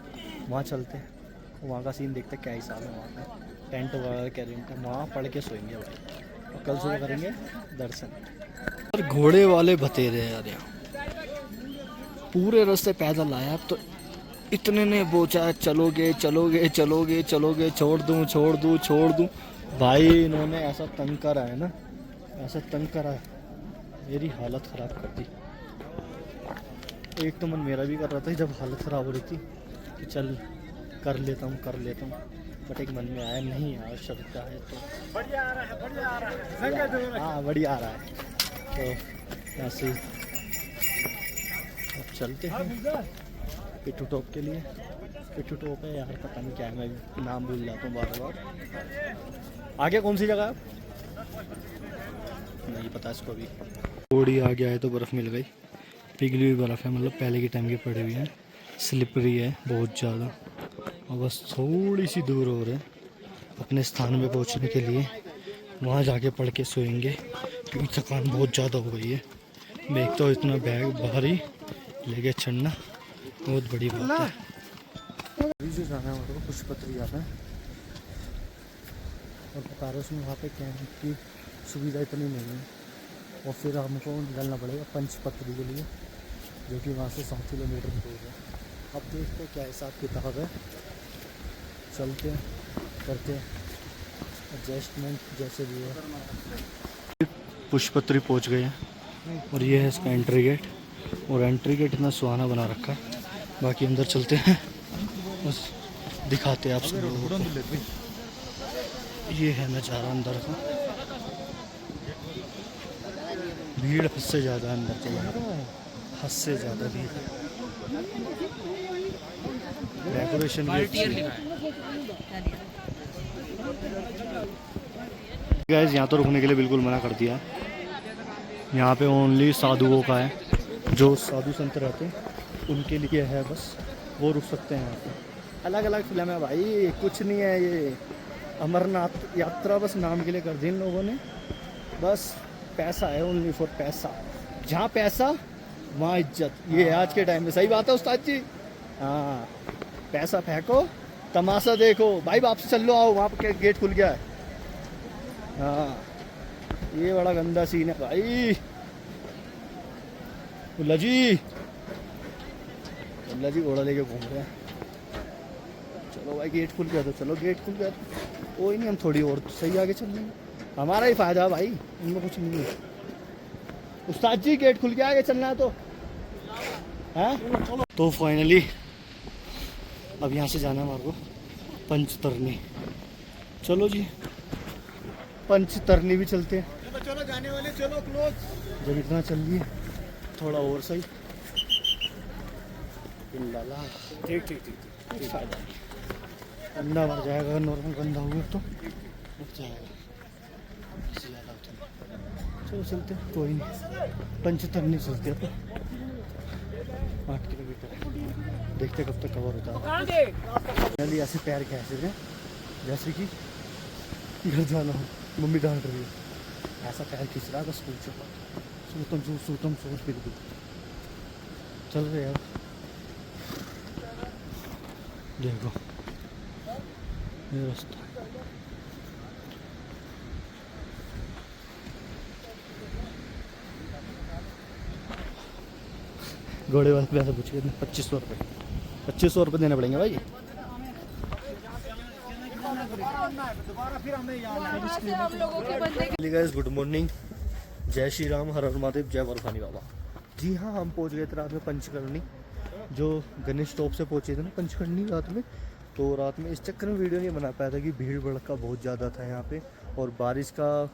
वहाँ चलते हैं, वहाँ का सीन देखते हैं क्या हिसाब है, वहाँ का टेंट वगैरह क्या रेंट है, वहाँ पढ़ के सोएंगे भाई, और कल सुबह करेंगे दर्शन। और घोड़े वाले बतेरे हैं यार, यहाँ पूरे रास्ते पैदल आया, अब तो इतने ने बोचा चलोगे चलोगे चलोगे चलोगे, छोड़ दूँ भाई, इन्होंने ऐसा तंग करा है ना, ऐसा तंग करा है, मेरी हालत ख़राब कर दी। एक तो मन मेरा भी कर रहा था जब हालत ख़राब हो रही थी कि चल कर लेता हूँ, बट एक मन में आया नहीं यार, शब्द है तो बढ़िया आ रहा है, हाँ बढ़िया आ रहा है, तो ऐसे अब चलते हैं पिट्ठू टॉप के लिए। पिट्ठू टॉप है यार, पता नहीं क्या है, मैं नाम भूल जाता हूँ बार बार। आगे कौन सी जगह है नहीं पता इसको भी। थोड़ी आगे आए तो बर्फ़ मिल गई, पिघली हुई बर्फ़ है, मतलब पहले के टाइम की पड़ी हुई है, स्लिपरी है बहुत ज़्यादा, और बस थोड़ी सी दूर हो रहे हैं अपने स्थान में पहुंचने के लिए, वहां जाके पढ़ के सोएंगे, क्योंकि थकान बहुत ज़्यादा हो गई है, बैग तो इतना बैग भारी लेके चढ़ना बहुत बड़ी बात है। अभी जो जाना है हमारे को पुष्पपत्री जाना है और बता रहे उसमें वहाँ पे कैंप की सुविधा इतनी नहीं है और फिर हमको निकलना पड़ेगा पंचपत्री के लिए जो कि वहाँ से 100 किलोमीटर दूर है। अब देखते हैं क्या हिसाब किताब है, चलते हैं करते हैं एडजस्टमेंट जैसे भी है। पुष्पपत्री पहुँच गए हैं और ये है इसका एंट्री गेट और एंट्री गेट इतना सुहाना बना रखा है। बाकी अंदर चलते हैं बस दिखाते हैं आप सब लोगों को। ये है नज़ारा अंदर का, भीड़ हद से ज़्यादा अंदर चला, हद से ज़्यादा भीड़। डेकोरेशन भी गाइस यहाँ तो रुकने के लिए बिल्कुल मना कर दिया है। यहाँ पे ओनली साधुओं का है, जो साधु संत रहते हैं उनके लिए है, बस वो रुक सकते हैं यहाँ पे। अलग अलग फिल्म है भाई, कुछ नहीं है। ये अमरनाथ यात्रा बस नाम के लिए कर दी इन लोगों ने, बस पैसा है, ओनली फॉर पैसा। जहाँ पैसा वहाँ इज्जत, ये है आज के टाइम में। सही बात है उस्ताद जी। हाँ, पैसा फेंको तमाशा देखो भाई, वापस चल लो, आओ वहाँ पे गेट खुल गया है। हाँ, ये बड़ा गंदा सीन है भाई। उल्ला जी घोड़ा लेके घूम रहे हैं। चलो भाई गेट खुल गया तो चलो, गेट खुल गया तो कोई नहीं, हम थोड़ी और सही आगे चल लेंगे, हमारा ही फायदा है भाई, इनमें कुछ नहीं है। उस्ताद जी गेट खुल गया, आगे चलना है तो है। तो फाइनली अब यहाँ से जाना है हमारे को पंचतरनी। चलो जी पंचतरनी भी चलते हैं। चलो जाने वाले, चलो क्लोज। जब इतना चल लिए थोड़ा और सही। लाला ठीक ठीक ठीक ठीक, फायदा गंदा मर जाएगा, अगर नॉर्मल गंदा हुआ तो रुक जाएगा, इससे ज़्यादा होता नहीं। चलो चलते, कोई नहीं, पंचतरनी चलते हैं। 8 किलोमीटर है, देखते कब तक कवर होता है। पहले ऐसे पैर कैसे थे जैसे कि घर जाना हो, मम्मी डांट रही है, ऐसा पैर खींच रहा है बस पूछो। सूतम सोच बिल्कुल चल रहे यार। देखो ये रास्ता, घोड़े वाले पैसे पूछ के 2500 रुपये, 2500 रुपये देने पड़ेंगे भाई। गाइस गुड मॉर्निंग, जय श्री राम, हर हर महादेव, जय बर्फानी बाबा। जी हाँ, हम पहुंच गए थे रात में पंचकर्णी, जो गणेश टॉप से पहुंचे थे ना पंचकर्णी रात में। तो रात में इस चक्कर में वीडियो नहीं बना पाया था कि भीड़ भड़का बहुत ज़्यादा था यहाँ पे, और बारिश का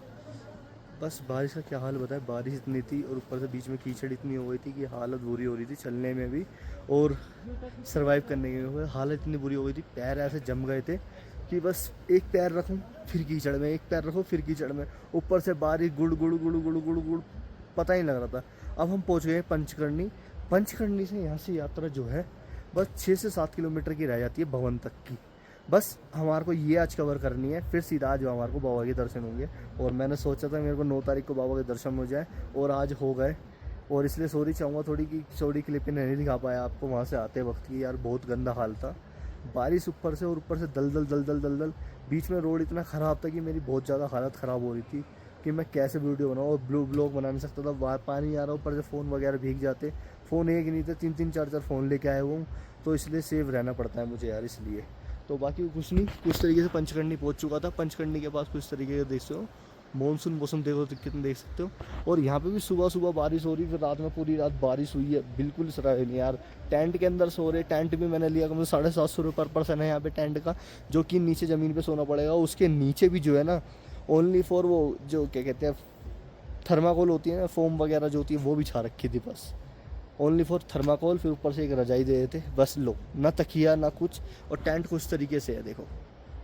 क्या हाल बताए। बारिश इतनी थी और ऊपर से बीच में कीचड़ इतनी हो गई थी कि हालत बुरी हो रही थी, चलने में भी और सर्वाइव करने में भी हालत इतनी बुरी हो गई थी। पैर ऐसे जम गए थे कि बस एक पैर रखूं फिर कीचड़ में, एक पैर रखो फिर कीचड़ में, ऊपर से बारिश गुड़ गुड़ गुड़ गुड़ गुड़ गुड़, पता ही लग रहा था। अब हम पहुंच गए पंचकर्णी। पंचकर्णी से यहाँ से यात्रा जो है बस 6 से 7 किलोमीटर की रह जाती है भवन तक की। बस हमारे को ये आज कवर करनी है, फिर सीधा आज हमारे को बाबा के दर्शन होंगे। और मैंने सोचा था मेरे को 9 तारीख को बाबा के दर्शन हो जाए, और आज हो गए। और इसलिए सॉरी चाहूँगा थोड़ी कि सॉरी क्लिप नहीं दिखा पाया आपको वहाँ से आते वक्त की, यार बहुत गंदा हाल था। बारिश ऊपर से, और ऊपर से दलदल दलदल दलदल, बीच में रोड इतना ख़राब था कि मेरी बहुत ज़्यादा हालत ख़राब हो रही थी कि मैं कैसे वीडियो बनाऊँ, और ब्लॉग बना नहीं सकता था। बाहर पानी आ रहा, ऊपर से फ़ोन वगैरह भीग जाते। फ़ोन एक नहीं थे, 3-3 4-4 फ़ोन लेके आए हुआ हूँ, तो इसलिए सेफ रहना पड़ता है मुझे यार, इसलिए। तो बाकी कुछ नहीं, कुछ तरीके से पंचकर्णी पहुँच चुका था। पंचकर्णी के पास कुछ तरीके से देख सकते हो, मानसून मौसम देखो तो कितना देख सकते हो। और यहाँ पे भी सुबह सुबह बारिश हो रही, फिर रात में पूरी रात बारिश हुई है, बिल्कुल सराय नहीं यार। टेंट के अंदर सो रहे, टेंट भी मैंने लिया, कम से 750 रुपये पर पर्सन है यहाँ पे टेंट का, जो कि नीचे ज़मीन पे सोना पड़ेगा। उसके नीचे भी जो है ना, ओनली फॉर वो जो क्या कहते हैं थर्माकोल होती है ना, फोम वगैरह जो होती है, वो भी छा रखी थी, बस ओनली फॉर थर्माकोल। फिर ऊपर से एक रजाई दे देते, बस लो, ना तकिया ना कुछ। और टेंट कुछ तरीके से है, देखो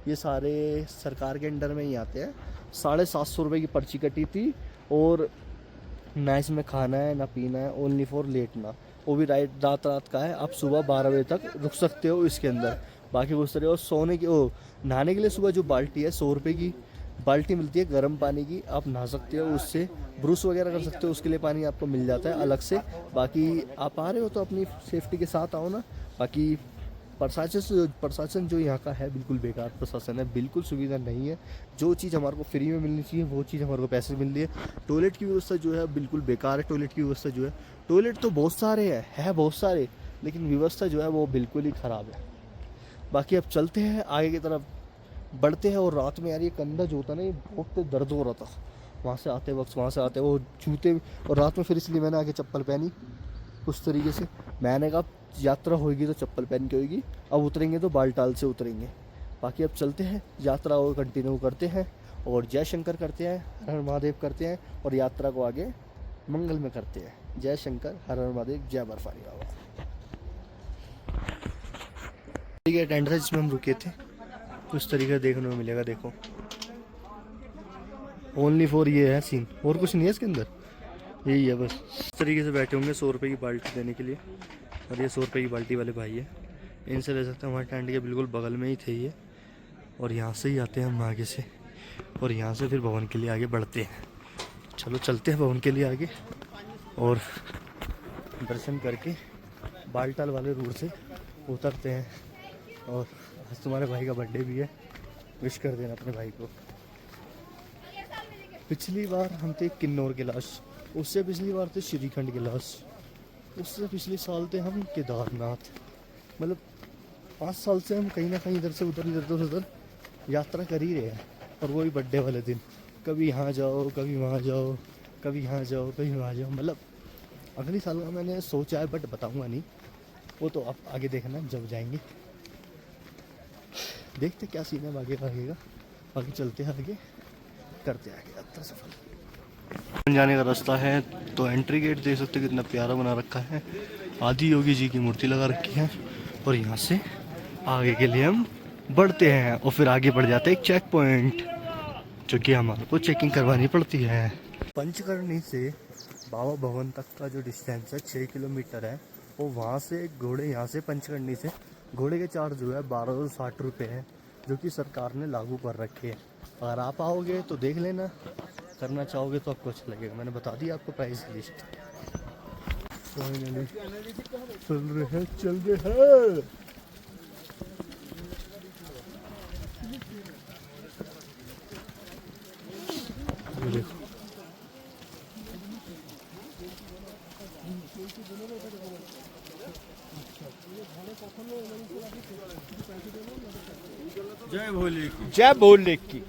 ये सारे सरकार के अंडर में ही आते हैं। 750 रुपये की पर्ची कटी थी, और ना इसमें खाना है ना पीना है, ओनली फॉर लेटना, वो भी रात का है। आप सुबह 12 बजे तक रुक सकते हो इसके अंदर, बाकी कुछ तरह। और सोने की नहाने के लिए सुबह जो बाल्टी है 100 रुपये की, बाल्टी मिलती है गर्म पानी की, आप नहा सकते हो उससे, ब्रूस वगैरह कर सकते हो, उसके लिए पानी आपको मिल जाता है अलग से। बाकी आप आ रहे हो तो अपनी सेफ्टी के साथ आओ ना। बाकी प्रशासन जो यहाँ का है बिल्कुल बेकार प्रशासन है, बिल्कुल सुविधा नहीं है। जो चीज़ हमारे को फ्री में मिलनी चाहिए वो चीज़ हमारे को पैसे मिल रही है। टॉयलेट की व्यवस्था जो है बिल्कुल बेकार है। टॉयलेट की व्यवस्था जो है, टॉयलेट तो बहुत सारे है बहुत सारे, लेकिन व्यवस्था जो है वो बिल्कुल ही ख़राब है। बाकी अब चलते हैं आगे की तरफ बढ़ते हैं। और रात में यार ये कंधा जो होता है ना, ये बहुत दर्द हो रहा था वहाँ से आते वक्त, वहाँ से आते वो जूते। और रात में फिर इसलिए मैंने आगे चप्पल पहनी उस तरीके से। मैंने कहा यात्रा होगी तो चप्पल पहन के होगी, अब उतरेंगे तो बालटाल से उतरेंगे। बाकी अब चलते हैं, यात्रा और कंटिन्यू करते हैं और जय शंकर करते हैं, हर हर महादेव करते हैं और यात्रा को आगे मंगल में करते हैं। जय शंकर, हर हर महादेव, जय बर्फानी बाबा। ठीक है, टेंट था जिसमें हम रुके थे, कुछ तरीके से देखने को मिलेगा। देखो ओनली फॉर ये है सीन, और कुछ नहीं है इसके अंदर, यही है बस। इस तरीके से बैठे होंगे 100 रुपये की बाल्टी देने के लिए। और ये 100 रुपये की बाल्टी वाले भाई है, इनसे ले सकते हैं। हमारे टेंट के बिल्कुल बगल में ही थे ये, और यहाँ से ही आते हैं हम आगे से, और यहाँ से फिर भवन के लिए आगे बढ़ते हैं। चलो चलते हैं भवन के लिए आगे और दर्शन करके बालटाल वाले रूट से उतरते हैं। और आज तुम्हारे भाई का बर्थडे भी है, विश कर देना अपने भाई को। पिछली बार हम थे किन्नौर के लाश, उससे पिछली बार थे श्रीखंड के लाश, उससे पिछले साल थे हम केदारनाथ। मतलब 5 साल से हम कहीं ना कहीं इधर से उधर यात्रा कर ही रहे हैं। और वही बर्थडे वाले दिन, कभी यहाँ जाओ, कभी वहाँ जाओ, कभी यहाँ जाओ, कभी वहाँ जाओ। मतलब अगले साल का मैंने सोचा है, बट बताऊँगा नहीं, वो तो आप आगे देखना जब जाएंगे। देखते क्या सीन है आगे का। बाकी चलते हैं आगे, करते आगे यात्रा सफल। जाने का रास्ता है तो एंट्री गेट देख सकते हो कितना प्यारा बना रखा है। आदि योगी जी की मूर्ति लगा रखी है। और यहाँ से आगे के लिए हम बढ़ते हैं और फिर आगे बढ़ जाते हैं एक चेक पॉइंट, जो कि हमारे को चेकिंग करवानी पड़ती है। पंचकर्णी से बाबा भवन तक का जो डिस्टेंस है 6 किलोमीटर है। और वहाँ से घोड़े, यहाँ से पंचकर्णी से घोड़े के चार्ज जो है 1260 रुपये है, जो कि सरकार ने लागू कर रखे हैं। अगर आप आओगे तो देख लेना, करना चाहोगे तो आपको अच्छा लगेगा। मैंने बता दिया आपको प्राइस लिस्ट। फाइनली चल रहे हैं। देखो जय भोले की। जय भोले की।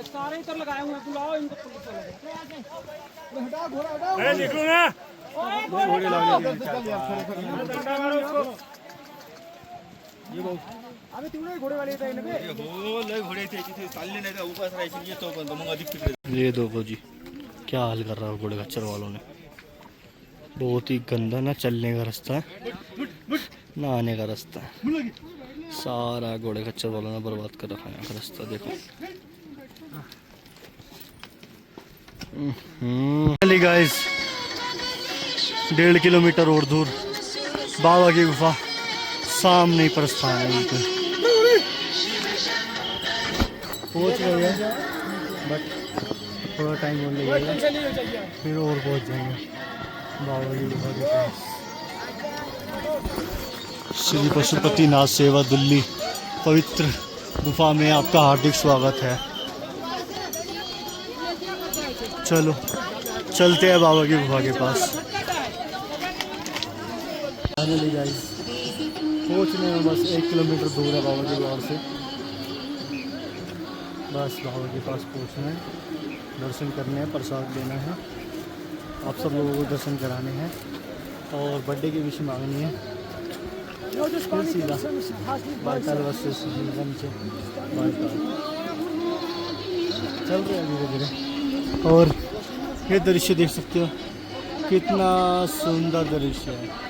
सारे इधर लगाए हुए हैं, बुलाओ इनको पुलिस वालों। अरे निकलो ना। घोड़े अबे तिकडे घोडे वाले येत ना हो, लय घोडे थे तिथे चालले नाही तर उपास राहायचे येतो पण मग अधिक तिकडे। ये देखो जी क्या हाल कर रहा है घोड़े खच्चर वालों ने। बहुत ही गंदा ना चलने का रास्ता है, ना आने का रास्ता है। सारा घोड़े खच्चर वालों ने बर्बाद कर रखा है यहाँ का रास्ता। देखो गाइस 1.5 किलोमीटर और दूर बाबा की गुफा सामने ही प्रस्थान है। बिल्कुल पहुँच गए हैं, बट थोड़ा टाइम और लगेगा, फिर और पहुँच जाएंगे बाबा की गुफा के पास। श्री पशुपतिनाथ सेवा दिल्ली पवित्र गुफा में आपका हार्दिक स्वागत है। चलो चलते हैं बाबा की गुफा के पास। फाइनली गाइस पहुँचने में बस 1 किलोमीटर दूर है बाबा के द्वार से। बस बाबा के पास पहुँचना है, दर्शन करने हैं, प्रसाद लेना है, आप सब लोगों को दर्शन कराने हैं और बर्थडे की विश मांगनी है। फिर सीधा बालटाल वर्सेस नीलम से बालटाल चल रहे हैं धीरे धीरे। और ये दृश्य देख सकते हो, कितना सुंदर दृश्य है।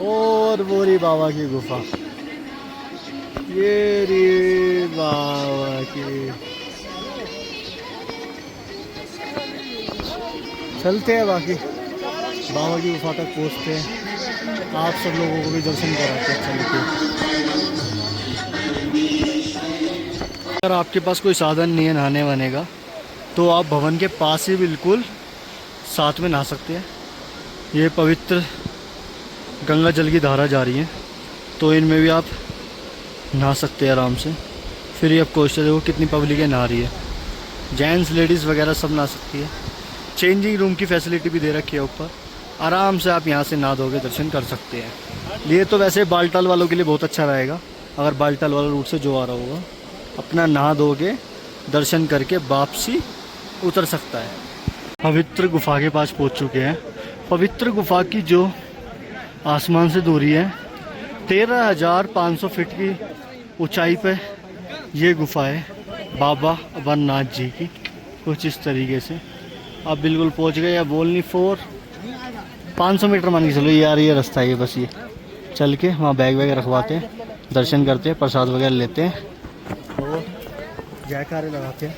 और वो रे बाबा की गुफा, ये रे बाबा की। चलते हैं बाकी बाबा की गुफा तक पहुँचते हैं, आप सब लोगों को भी दर्शन कराते हैं। चल के अगर आपके पास कोई साधन नहीं है नहाने वहाने का, तो आप भवन के पास ही बिल्कुल साथ में नहा सकते हैं। ये पवित्र गंगा जल की धारा जा रही है, तो इनमें भी आप नहा सकते हैं आराम से। फिर ये आपको देखो कितनी पब्लिक है नहा रही है, जेंट्स लेडीज़ वगैरह सब नहा सकती है। चेंजिंग रूम की फैसिलिटी भी दे रखी है ऊपर, आराम से आप यहाँ से नहा धोके दर्शन कर सकते हैं। ये तो वैसे बालटाल वालों के लिए बहुत अच्छा रहेगा, अगर बालटाल वाला रूट से जो आ रहा होगा अपना नहा धो के दर्शन करके वापसी उतर सकता है। पवित्र गुफा के पास पहुँच चुके हैं। पवित्र गुफा की जो आसमान से दूरी है 13,500 फीट की ऊंचाई पे ये गुफा है बाबा अमरनाथ जी की। कुछ इस तरीके से आप बिल्कुल पहुंच गए, या बोल नहीं 500 मीटर मान के चलो यार, ये रास्ता है। ये बस ये चल के वहाँ बैग वैग रखवाते हैं, दर्शन करते हैं, प्रसाद वगैरह लेते हैं और जयकारे लगाते हैं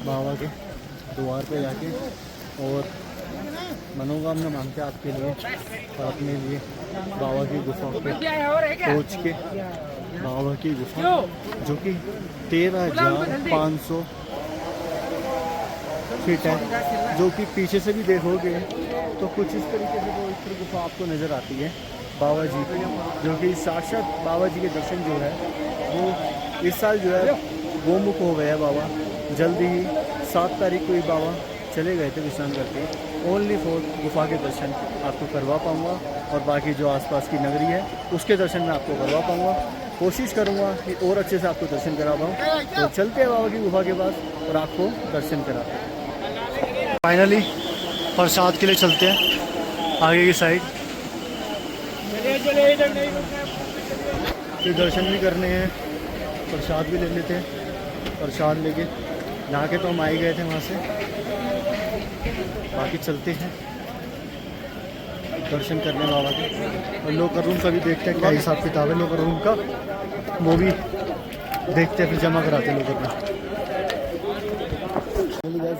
बाबा के द्वार पे जाके, और मनोकामना मांगते हैं आपके लिए और अपने लिए। बाबा की गुफा पे पहुँच के, बाबा की गुफा जो कि 13,500 फीट है, जो कि पीछे से भी देखोगे तो कुछ इस तरीके से पवित्र गुफा आपको नज़र आती है बाबा जी की, जो कि साक्षात बाबा जी के दर्शन जो है वो इस साल जो है गोमुख हो गया बाबा। जल्दी ही 7 तारीख को ही बाबा चले गए थे विश्राम करके। ओनली फॉर गुफा के दर्शन आपको करवा पाऊँगा, और बाकी जो आसपास की नगरी है उसके दर्शन मैं आपको करवा पाऊँगा। कोशिश करूँगा कि और अच्छे से आपको दर्शन करा पाऊँ। तो चलते हैं बाबा की गुफा के पास और आपको दर्शन कराते हैं। फाइनली प्रसाद के लिए चलते हैं आगे की साइड। फिर दर्शन भी करने हैं, प्रसाद भी ले लेते हैं। प्रसाद लेके नहा के तो हम आ ही गए थे वहाँ से, बाकी चलते हैं दर्शन करने बाबा के। और लोकर रूम का भी देखते हैं क्या हिसाब किताब है लोकर रूम का, वो भी देखते हैं, फिर जमा कराते हैं लोकर में।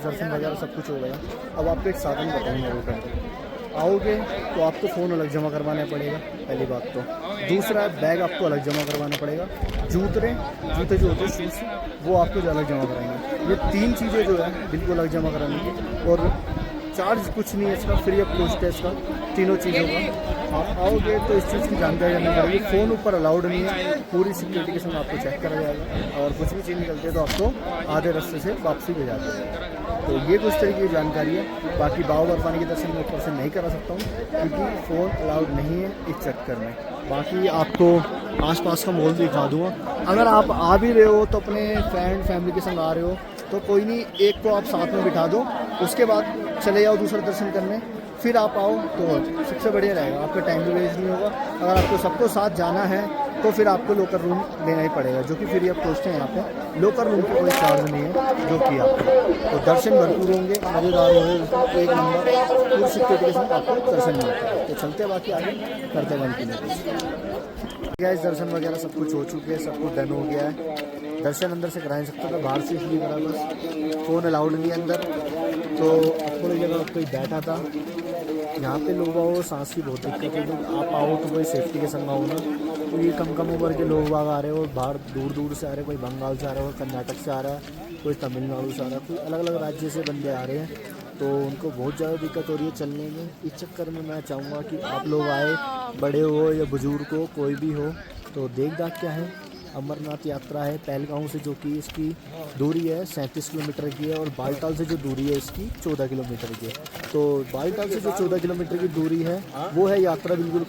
दर्शन वगैरह सब कुछ हो गया। अब आपको एक साधन बताऊँगा, वो आओगे तो आपको फ़ोन अलग जमा करवाना पड़ेगा, पहली बात तो। दूसरा बैग आपको अलग जमा करवाना पड़ेगा। जूते जो होते हैं शूज़, वो आपको अलग जमा कराएंगे। ये 3 चीज़ें जो है बिल्कुल अलग जमा कराएंगे, और चार्ज कुछ नहीं है इसका, फ्री ऑफ कॉस्ट है इसका, तीनों चीज़ों का। आप आओगे तो इस चीज़ की जानकारी लेनी पड़ेगी। फ़ोन ऊपर अलाउड नहीं है, पूरी सिक्योरिटी के संग आपको चेक करा जाएगा, और कुछ भी चीज़ निकलती है तो आपको आधे रास्ते से वापसी भेजा जाएगा। तो ये कुछ तरीके की जानकारी है। बाकी बाबा बर्फानी के दर्शन मैं ऊपर से नहीं करा सकता हूँ, क्योंकि फ़ोन अलाउड नहीं है इस चक्कर में। बाकी आपको आसपास का माहौल दिखा दूँगा। अगर आप आ भी रहे हो तो अपने फ्रेंड फैमिली के संग आ रहे हो तो कोई नहीं, एक को आप साथ में बिठा दो, उसके बाद चले जाओ दूसरा दर्शन करने, फिर आप आओ तो सबसे बढ़िया रहेगा। आपका टाइम भी वेस्ट नहीं होगा। अगर आपको सबको साथ जाना है तो फिर आपको लोकर रूम लेना ही पड़ेगा, जो कि फ्री ऑफ कॉस्ट है। यहाँ पे लोकर रूम की कोई चार्ज नहीं है, जो कि आपको तो दर्शन भरपूर होंगे, मज़ेदार होंगे, एक नंबर पूरी सिक्योरिटी के साथ आपको दर्शन मिलता है। तो चलते बाकी आगे करते कंटिन्यू। गैस दर्शन वगैरह सब कुछ हो चुके हैं, सब कुछ डन हो गया है। दर्शन अंदर से करा नहीं सकता था, बाहर से इसलिए करा, बस फ़ोन अलाउड नहीं है अंदर। तो थोड़ी जगह कोई बैठा था, यहाँ पे लोग आओ सांस की बहुत दिक्कत है। जब आप आओ तो कोई सेफ्टी के संग आओ ना, तो ये कम उम्र के लोग बाग आ रहे हो, बाहर दूर से आ रहे हैं, कोई बंगाल से आ रहा है, कोई कर्नाटक से आ रहा है, कोई तमिलनाडु से आ रहा है, कोई अलग अलग राज्य से बंदे आ रहे हैं। तो उनको बहुत ज़्यादा दिक्कत हो रही है चलने में। इस चक्कर में मैं चाहूँगा कि आप लोग आए, बड़े हो या बुजुर्ग हो, कोई भी हो, तो देख दाख क्या है। अमरनाथ यात्रा है पहलगांव से, जो कि इसकी दूरी है 37 किलोमीटर की है, और बालटाल से जो दूरी है इसकी 14 किलोमीटर की है। तो बालटाल से जो 14 किलोमीटर की दूरी है वो है यात्रा बिल्कुल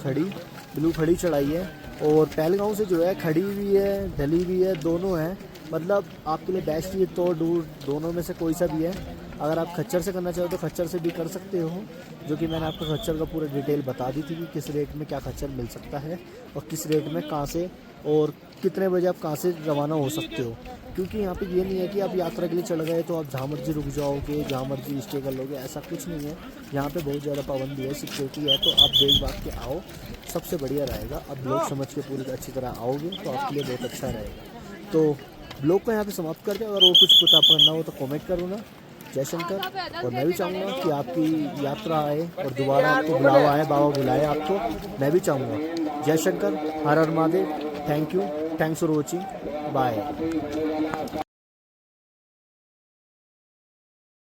खड़ी चढ़ाई है। और पहलगांव से जो है खड़ी भी है, ढली भी है, दोनों है। मतलब आपके लिए बेस्ट ये तो दूर दोनों में से कोई सा भी है। अगर आप खच्चर से करना चाहो तो खच्चर से भी कर सकते हो, जो कि मैंने आपको खच्चर का पूरा डिटेल बता दी थी कि किस रेट में क्या खच्चर मिल सकता है, और किस रेट में कहाँ से और कितने बजे आप कहाँ से रवाना हो सकते हो। क्योंकि यहाँ पे ये नहीं है कि आप यात्रा के लिए चले गए तो आप जहाँ मर्जी रुक जाओगे, जहाँ मर्जी स्टे कर लोगे, ऐसा कुछ नहीं है। यहाँ पे बहुत ज़्यादा पाबंदी है, सिक्योरिटी है, तो आप देख भाग के आओ, सबसे बढ़िया रहेगा। अब लोग समझ के पूरी अच्छी तरह आओगे तो आपके लिए बहुत अच्छा रहेगा। तो ब्लॉग को यहाँ पे समाप्त करते हैं। अगर और कुछ पता करना हो तो कमेंट करो ना, जय शंकर। और मैं भी चाहूँगा कि आपकी यात्रा आए और दोबारा आपको बुलावा आए, बाबा बुलाए आपको, मैं भी चाहूँगा। जय शंकर, हर हर Mahadev. Thank you, thanks for watching, bye.